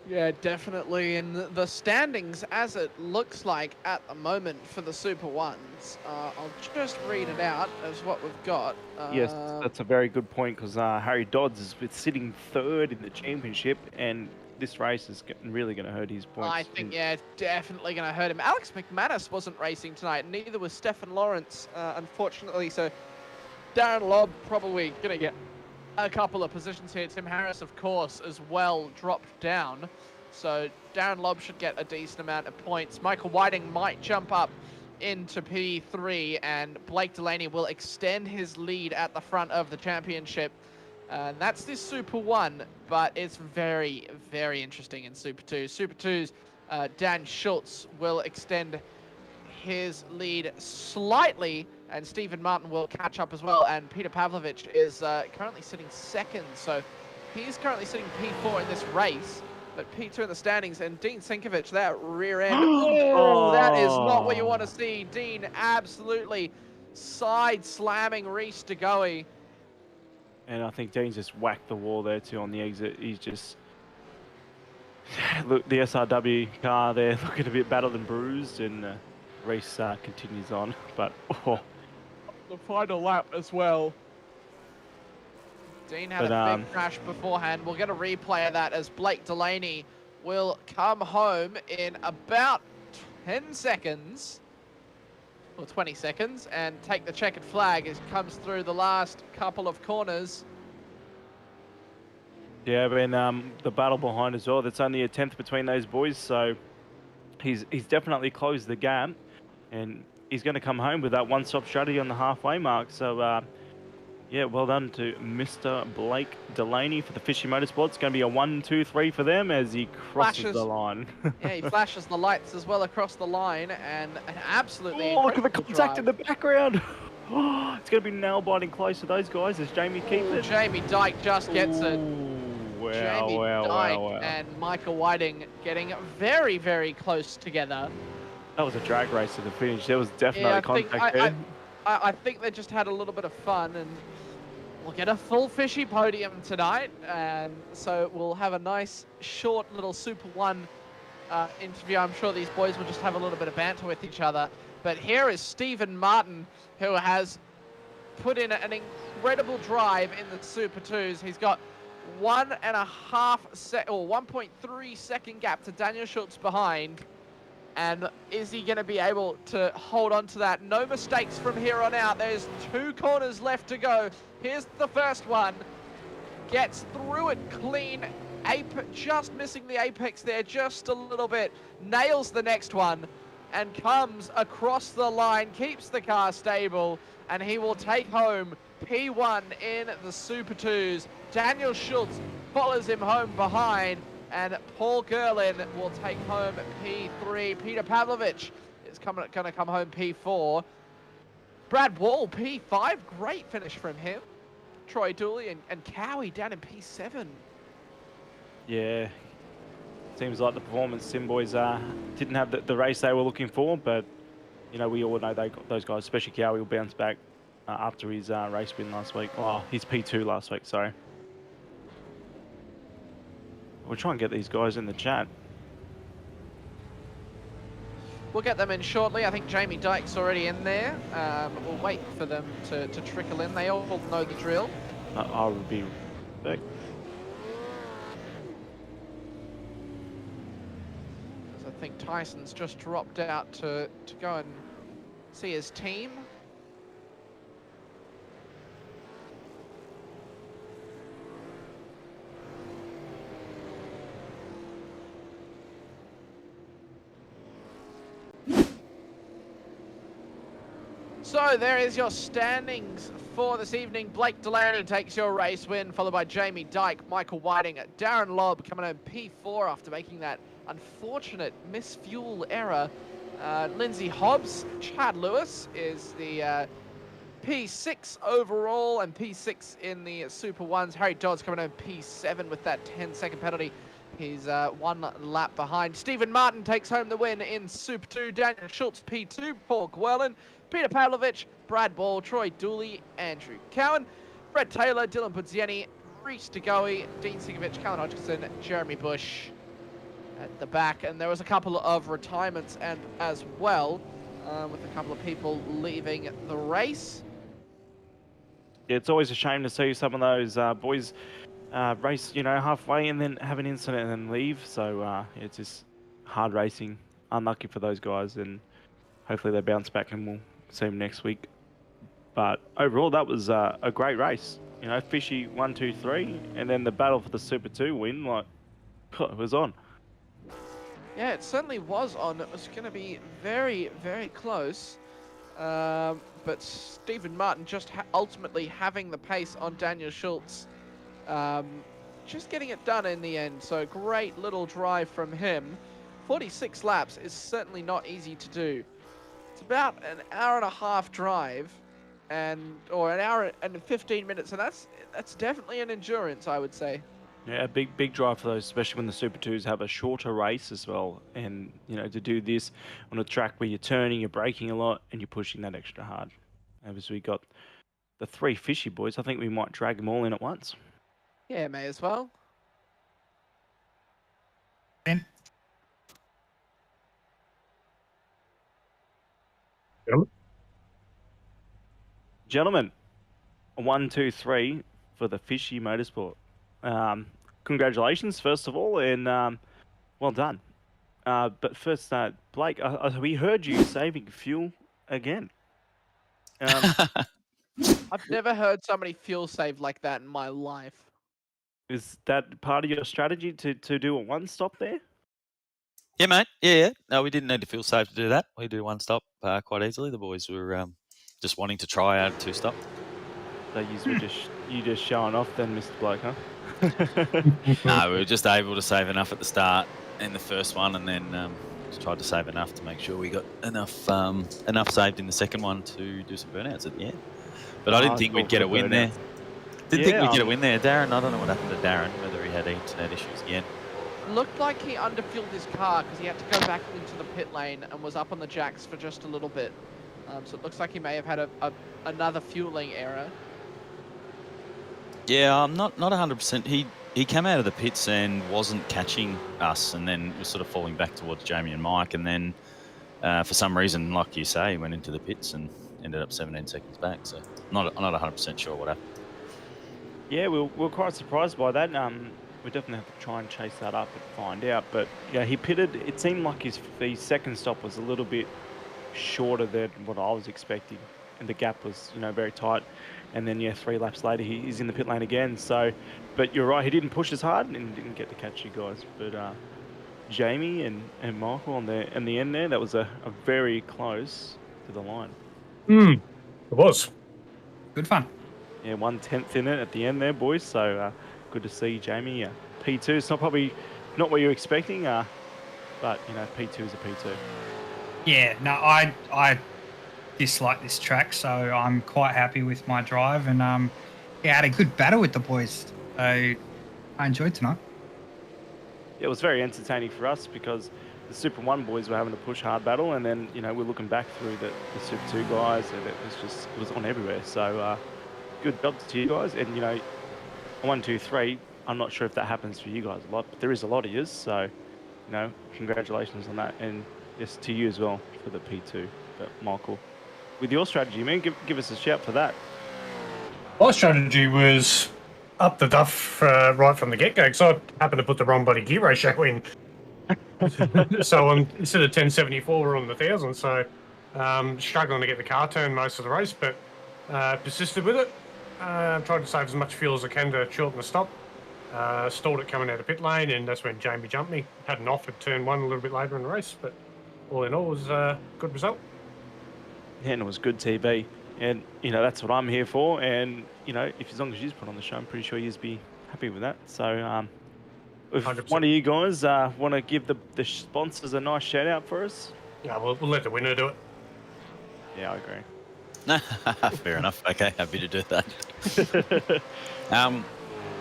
Speaker 1: Yeah, definitely. In the standings, as it looks like at the moment for the Super Ones, I'll just read it out as what we've got.
Speaker 2: Yes, that's a very good point because Harry Dodds is sitting third in the championship, and this race is really going to hurt his points.
Speaker 1: I think, yeah, it's definitely going to hurt him. Alex McManus wasn't racing tonight, neither was Stefan Lawrence, unfortunately. So Darren Lobb probably going to get a couple of positions here. Tim Harris, of course, as well, dropped down. So Darren Lobb should get a decent amount of points. Michael Whiting might jump up into P3, and Blake Delaney will extend his lead at the front of the championship. And that's this Super 1, but it's very, very interesting in Super 2. Super 2's Dan Schultz will extend his lead slightly, and Stephen Martin will catch up as well. And Peter Pavlovich is currently sitting second, so he's currently sitting P4 in this race, but P2 in the standings. And Dean Sinkovich, that rear end, oh, that is not what you want to see. Dean absolutely side slamming Reese DeGoey.
Speaker 2: And I think Dean's just whacked the wall there too on the exit. He's just... Look, the SRW car there looking a bit battered and bruised, and race continues on. But
Speaker 1: the final lap as well. Dean had a big crash beforehand. We'll get a replay of that as Blake Delaney will come home in about 10 seconds. Or 20 seconds, and take the checkered flag as it comes through the last couple of corners.
Speaker 2: Yeah, and the battle behind as well, that's only a 10th between those boys, so he's definitely closed the gap, and he's going to come home with that one-stop strategy on the halfway mark. So yeah, well done to Mr. Blake Delaney for the Fishy Motorsport. It's going to be a 1, 2, 3 for them as he crosses the line.
Speaker 1: Yeah, he flashes the lights as well across the line, and an absolutely
Speaker 2: look at the contact in the background. Oh, it's going to be nail-biting close to those guys as Jamie keeps it.
Speaker 1: Jamie Dyke just gets it.
Speaker 2: Jamie Dyke
Speaker 1: and Michael Whiting getting very, very close together.
Speaker 2: That was a drag race to the finish. There was definitely contact there.
Speaker 1: I think they just had a little bit of fun, and we'll get a full Fishy podium tonight, and so we'll have a nice short little Super 1 interview. I'm sure these boys will just have a little bit of banter with each other. But here is Stephen Martin, who has put in an incredible drive in the Super 2s. He's got 1.3 second gap to Daniel Schultz behind. And is he going to be able to hold on to that? No mistakes from here on out. There's 2 corners left to go. Here's the first one. Gets through it clean. Just missing the apex there just a little bit. Nails the next one and comes across the line. Keeps the car stable. And he will take home P1 in the Super 2s. Daniel Schultz follows him home behind. And Paul Gerlin will take home P3. Peter Pavlovich is going to come home P4. Brad Wall, P5. Great finish from him. Troy Dooley and Cowie down in P7.
Speaker 2: Yeah. Seems like the performance Sim boys didn't have the race they were looking for, but you know, we all know those guys, especially Cowie, will bounce back after his race win last week. Oh, his P2 last week, sorry. We'll try and get these guys in the chat.
Speaker 1: We'll get them in shortly. I think Jamie Dyke's already in there. We'll wait for them to trickle in. They all know the drill.
Speaker 2: I will be back.
Speaker 1: I think Tyson's just dropped out to go and see his team. So there is your standings for this evening. Blake Delaney takes your race win, followed by Jamie Dyke, Michael Whiting, Darren Lobb coming home P4 after making that unfortunate misfuel error. Lindsay Hobbs, Chad Lewis is the P6 overall and P6 in the Super 1s. Harry Dodds coming home P7 with that 10-second penalty. He's 1 lap behind. Stephen Martin takes home the win in Super 2. Daniel Schultz P2, Paul Gwelin, Peter Pavlovich, Brad Ball, Troy Dooley, Andrew Cowan, Brett Taylor, Dylan Pudzieni, Reese DeGoey, Dean Sinkovich, Callan Hodgkinson, Jeremy Bush. at the back. And there was a couple of retirements and as well, with a couple of people leaving the race.
Speaker 2: Yeah, it's always a shame to see some of those boys race, you know, halfway and then have an incident and then leave. So it's just hard racing. Unlucky for those guys, and hopefully they bounce back and we'll see them next week. But overall, that was a great race. You know, Fishy 1, 2, 3, and then the battle for the Super 2 win, like, it was on.
Speaker 1: Yeah, it certainly was on. It was going to be very, very close. But Stephen Martin just ultimately having the pace on Daniel Schultz. Just getting it done in the end. So great little drive from him. 46 laps is certainly not easy to do. It's about an hour and a half drive, or an hour and 15 minutes, and that's definitely an endurance, I would say.
Speaker 2: Yeah, a big drive for those, especially when the Super 2s have a shorter race as well. And, you know, to do this on a track where you're turning, you're braking a lot, and you're pushing that extra hard. As we got the 3 Fishy boys, I think we might drag them all in at once.
Speaker 1: Yeah, may as well.
Speaker 3: Ben?
Speaker 2: Gentlemen, 1, 2, 3 for the Fishy Motorsport. Congratulations, first of all, and well done. But first, Blake, we heard you saving fuel again.
Speaker 1: I've never heard somebody fuel save like that in my life.
Speaker 2: Is that part of your strategy to do a one-stop there?
Speaker 4: Yeah, mate. Yeah. No, we didn't need to feel safe to do that. We do one stop quite easily. The boys were just wanting to try out a 2-stop.
Speaker 2: So you just showing off then, Mr. Bloke, huh?
Speaker 4: No, we were just able to save enough at the start in the first one, and then just tried to save enough to make sure we got enough saved in the second one to do some burnouts at the end. But I didn't think we'd get a win there. Didn't think we'd get a win there, Darren. I don't know what happened to Darren, whether he had internet issues again.
Speaker 1: Looked like he underfueled his car because he had to go back into the pit lane and was up on the jacks for just a little bit. So it looks like he may have had another fueling error.
Speaker 4: Yeah, I'm not 100%. He came out of the pits and wasn't catching us, and then was sort of falling back towards Jamie and Mike, and then for some reason, like you say, he went into the pits and ended up 17 seconds back. So I'm not 100% sure what happened.
Speaker 2: Yeah, we're quite surprised by that. We definitely have to try and chase that up and find out. But yeah, he pitted. It seemed like his second stop was a little bit shorter than what I was expecting, and the gap was, you know, very tight. And then, yeah, 3 laps later, he's in the pit lane again. So, but you're right, he didn't push as hard and didn't get to catch you guys. But Jamie and Michael in the end there, that was a very close to the line.
Speaker 3: It was. Good fun.
Speaker 2: Yeah, 1/10 in it at the end there, boys. So good to see Jamie. P2, it's probably not what you're expecting, but, you know, P2 is a P2.
Speaker 3: Yeah, no, I dislike this track, so I'm quite happy with my drive, and yeah, I had a good battle with the boys, so I enjoyed tonight.
Speaker 2: It was very entertaining for us because the Super 1 boys were having to push hard battle, and then, you know, we're looking back through the Super 2 guys, and it was on everywhere. So good job to you guys, and, you know, 1, 2, 3. I'm not sure if that happens for you guys a lot, but there is a lot of yous, so, you know, congratulations on that, and yes, to you as well for the P2. But Michael, with your strategy, man, give us a shout for that.
Speaker 5: My strategy was up the duff right from the get-go, because I happened to put the wrong bloody gear ratio in. So instead of 1074, we're on the 1000, so struggling to get the car turned most of the race, but persisted with it. Tried to save as much fuel as I can to shorten the stop. Stalled it coming out of pit lane, and that's when Jamie jumped me. Had an off at turn 1 a little bit later in the race, but all in all, it was a good result.
Speaker 2: Yeah, and it was good TV. And, you know, that's what I'm here for. And, you know, as long as you put on the show, I'm pretty sure you'd be happy with that. So, if
Speaker 5: 100%.
Speaker 2: one of you guys want to give the sponsors a nice shout out for us?
Speaker 5: Yeah, we'll let the winner do it.
Speaker 2: Yeah, I agree.
Speaker 4: Fair enough. Okay, happy to do that.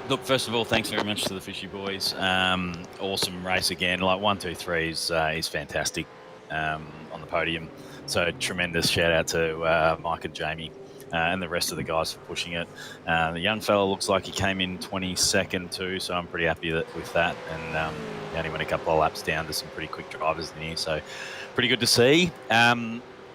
Speaker 4: Look, first of all, thanks very much to the Fishy boys. Awesome race again. Like 1, 2, 3 is fantastic on the podium. So tremendous shout out to Mike and Jamie. and the rest of the guys for pushing it. The young fella looks like he came in 22nd too, so I'm pretty happy with that. And he only went a couple of laps down to some pretty quick drivers in here, so pretty good to see.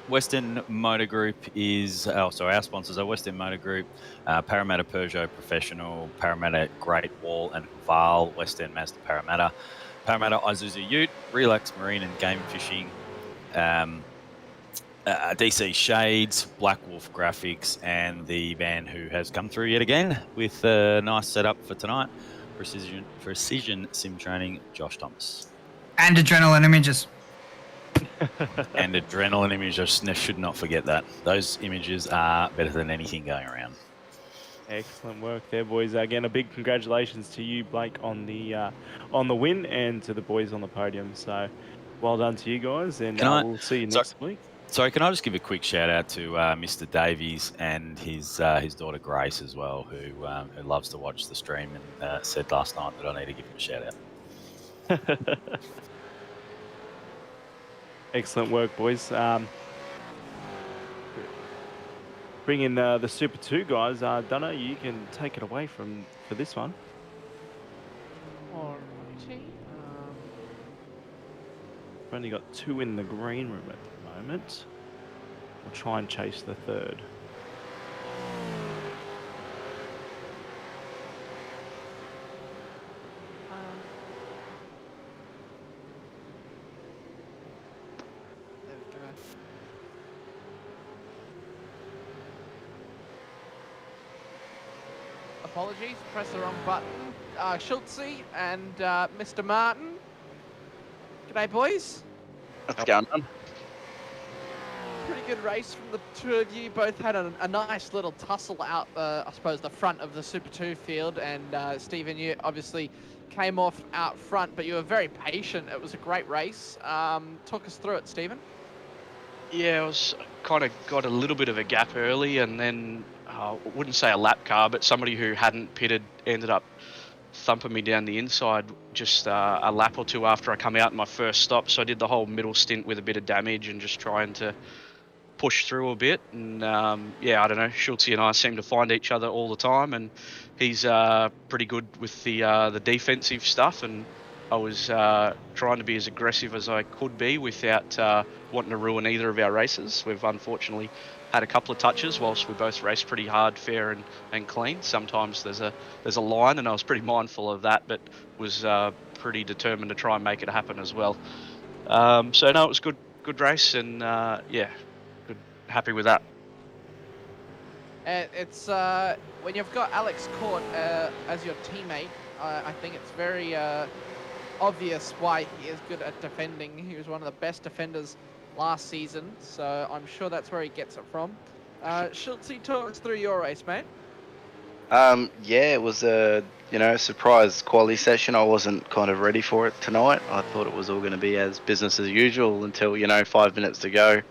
Speaker 4: Western Motor Group is, our sponsors are Western Motor Group, Parramatta Peugeot Professional, Parramatta Great Wall and Val, Western Mazda Parramatta, Parramatta Isuzu Ute, Relax Marine and Game Fishing, DC Shades, Black Wolf Graphics, and the van who has come through yet again with a nice setup for tonight, Precision Sim Training, Josh Thomas.
Speaker 3: And Adrenaline Images.
Speaker 4: And Adrenaline Images, should not forget that. Those images are better than anything going around.
Speaker 2: Excellent work there, boys. Again, a big congratulations to you, Blake, on the win, and to the boys on the podium. So, well done to you guys, and we'll see you next week.
Speaker 4: Sorry, can I just give a quick shout out to Mr. Davies and his daughter Grace as well, who loves to watch the stream and said last night that I need to give him a shout out.
Speaker 2: Excellent work, boys. Bring in the Super 2 guys. Donna, you can take it away for this one.
Speaker 1: Alrighty.
Speaker 2: We've only got 2 in the green room at the moment. We'll try and chase the third.
Speaker 1: There we go. Apologies, press the wrong button. Schultze and Mr. Martin. G'day, boys.
Speaker 6: What's going on?
Speaker 1: Pretty good race from the two of you. Both had a nice little tussle out, I suppose, the front of the Super 2 field. And Stephen, you obviously came off out front, but you were very patient. It was a great race. Talk us through it, Stephen.
Speaker 6: Yeah, I was kind of got a little bit of a gap early, and then I wouldn't say a lap car, but somebody who hadn't pitted ended up thumping me down the inside just a lap or two after I come out in my first stop. So I did the whole middle stint with a bit of damage and just trying to push through a bit. And yeah, I don't know, Schultze and I seem to find each other all the time, and he's pretty good with the defensive stuff, and I was trying to be as aggressive as I could be without wanting to ruin either of our races. We've unfortunately had a couple of touches whilst we both raced pretty hard, fair and clean. Sometimes there's a line, and I was pretty mindful of that, but was pretty determined to try and make it happen as well. So no, it was good race, and yeah, good, happy with that.
Speaker 1: It's when you've got Alex Court as your teammate, I think it's very obvious why he is good at defending. He was one of the best defenders last season, so I'm sure that's where he gets it from. Schultze, talk us through your race, mate.
Speaker 7: Yeah, it was a surprise quality session. I wasn't kind of ready for it tonight. I thought it was all going to be as business as usual until 5 minutes to go,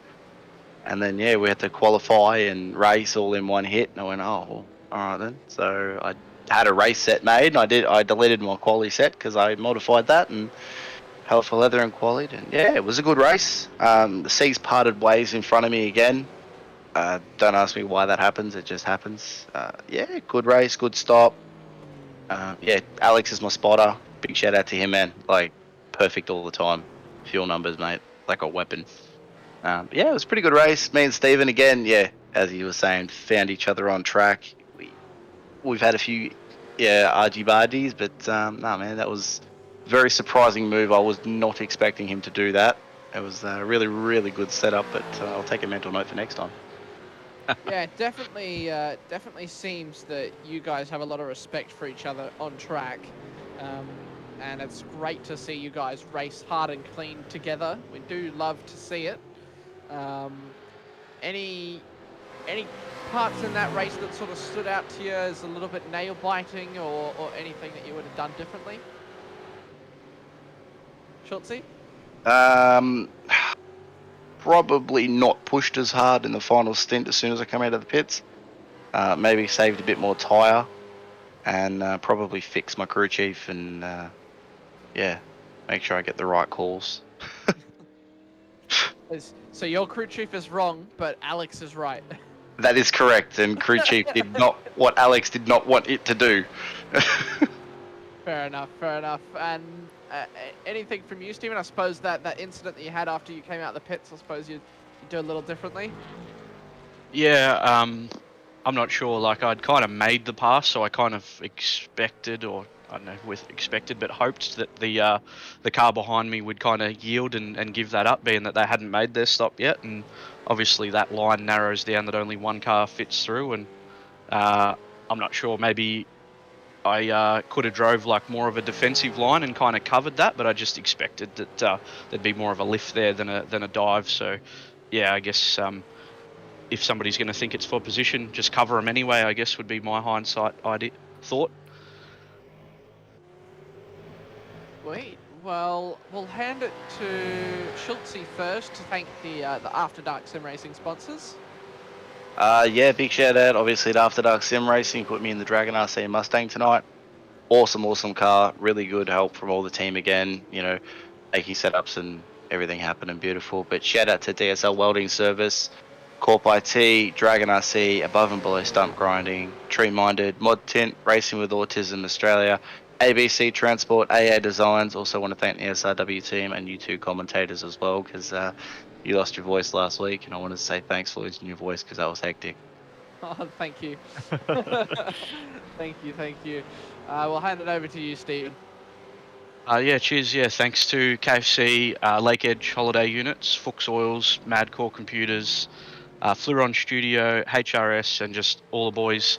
Speaker 7: and then yeah, we had to qualify and race all in one hit. And I went, oh, well, all right then. So I had a race set made, and I deleted my quality set because I modified that and held for leather and qualied. And yeah, it was a good race. The seas parted ways in front of me again. Don't ask me why that happens. It just happens. Yeah, good race, good stop. Yeah, Alex is my spotter. Big shout out to him, man. Like, perfect all the time. Fuel numbers, mate. Like a weapon. Yeah, it was a pretty good race. Me and Stephen, again, yeah, as he was saying, found each other on track. We've had a few, yeah, argy-bargies, but no, man, that was a very surprising move. I was not expecting him to do that. It was a really, really good setup, but I'll take a mental note for next time.
Speaker 1: Yeah, definitely seems that you guys have a lot of respect for each other on track, and it's great to see you guys race hard and clean together. We do love to see it. Any parts in that race that sort of stood out to you as a little bit nail biting, or anything that you would have done differently? Schultze?
Speaker 7: Probably not pushed as hard in the final stint as soon as I come out of the pits. Maybe saved a bit more tyre, and probably fix my crew chief and yeah, make sure I get the right calls.
Speaker 1: So your crew chief is wrong, but Alex is right.
Speaker 7: That is correct, and crew chief did not what Alex did not want it to do.
Speaker 1: Fair enough, fair enough. And anything from you, Stephen? I suppose that incident that you had after you came out of the pits, I suppose you'd do a little differently?
Speaker 6: Yeah, I'm not sure. Like, I'd kind of made the pass, so I kind of expected, or I don't know, expected, but hoped that the car behind me would kind of yield and give that up, being that they hadn't made their stop yet. And obviously that line narrows down that only one car fits through. And I'm not sure. Maybe I could have drove like more of a defensive line and kind of covered that, but I just expected that there'd be more of a lift there than a dive. So yeah, I guess if somebody's going to think it's for position, just cover them anyway, I guess would be my hindsight thought.
Speaker 1: Sweet. Well, we'll hand it to Schultze first to thank the After Dark Sim Racing sponsors.
Speaker 7: Yeah, big shout out, obviously, to After Dark Sim Racing. Put me in the DragonRC Mustang tonight. Awesome car. Really good help from all the team again. You know, making setups and everything happen and beautiful. But shout out to DSL Welding Service, Corp IT, DragonRC, Above and Below Stump Grinding, Tree Minded, Mod Tint, Racing with Autism Australia, ABC Transport, AA Designs. Also want to thank the SRW team and you two commentators as well, because you lost your voice last week, and I wanted to say thanks for losing your voice because that was hectic.
Speaker 1: Oh, thank you. Thank you. We'll hand it over to you, Stephen.
Speaker 6: Yeah, cheers. Yeah, thanks to KFC, Lake Edge Holiday Units, Fuchs Oils, Madcore Computers, Fluron Studio, HRS, and just all the boys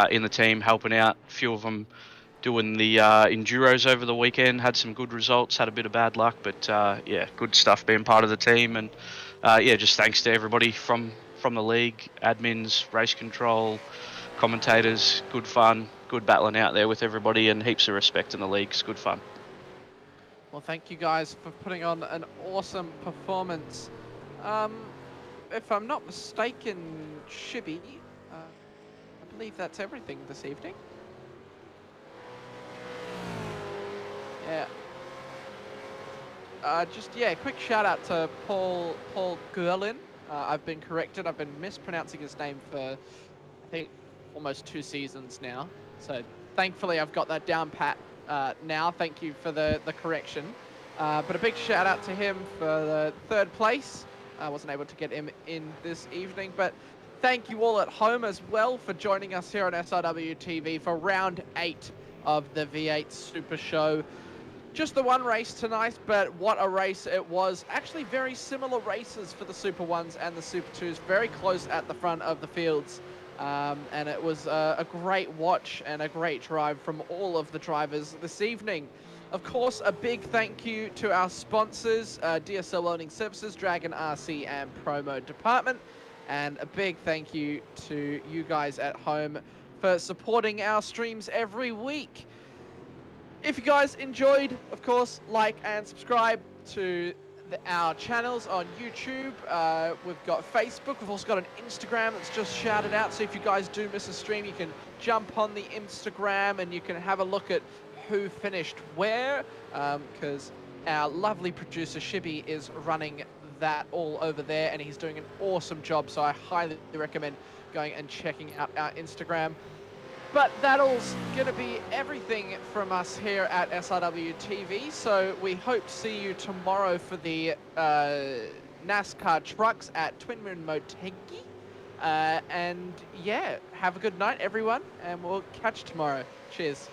Speaker 6: in the team helping out. A few of them doing the enduros over the weekend, had some good results, had a bit of bad luck, but yeah, good stuff being part of the team. And yeah, just thanks to everybody from the league, admins, race control, commentators. Good fun, good battling out there with everybody, and heaps of respect in the league. It's good fun.
Speaker 1: Well, thank you guys for putting on an awesome performance. If I'm not mistaken, Shibby, I believe that's everything this evening. Yeah. Yeah, quick shout out to Paul Gerlin. I've been corrected. I've been mispronouncing his name for, I think, almost 2 seasons now. So thankfully I've got that down pat now. Thank you for the correction. But a big shout out to him for the 3rd place. I wasn't able to get him in this evening, but thank you all at home as well for joining us here on SRW TV for round 8 of the V8 Super Show. Just the one race tonight, but what a race it was. Actually very similar races for the Super 1s and the Super 2s, very close at the front of the fields. And it was a great watch and a great drive from all of the drivers this evening. Of course, a big thank you to our sponsors, DSL Welding Services, DragonRC and Promo Dept. And a big thank you to you guys at home for supporting our streams every week. If you guys enjoyed, of course, like and subscribe to our channels on YouTube. We've got Facebook. We've also got an Instagram that's just shouted out. So if you guys do miss a stream, you can jump on the Instagram and you can have a look at who finished where, because our lovely producer Shibby is running that all over there and he's doing an awesome job. So I highly recommend going and checking out our Instagram. But that'll's going to be everything from us here at SRW TV. So we hope to see you tomorrow for the NASCAR trucks at Twin Moon Motegi. And yeah, have a good night, everyone, and we'll catch you tomorrow. Cheers.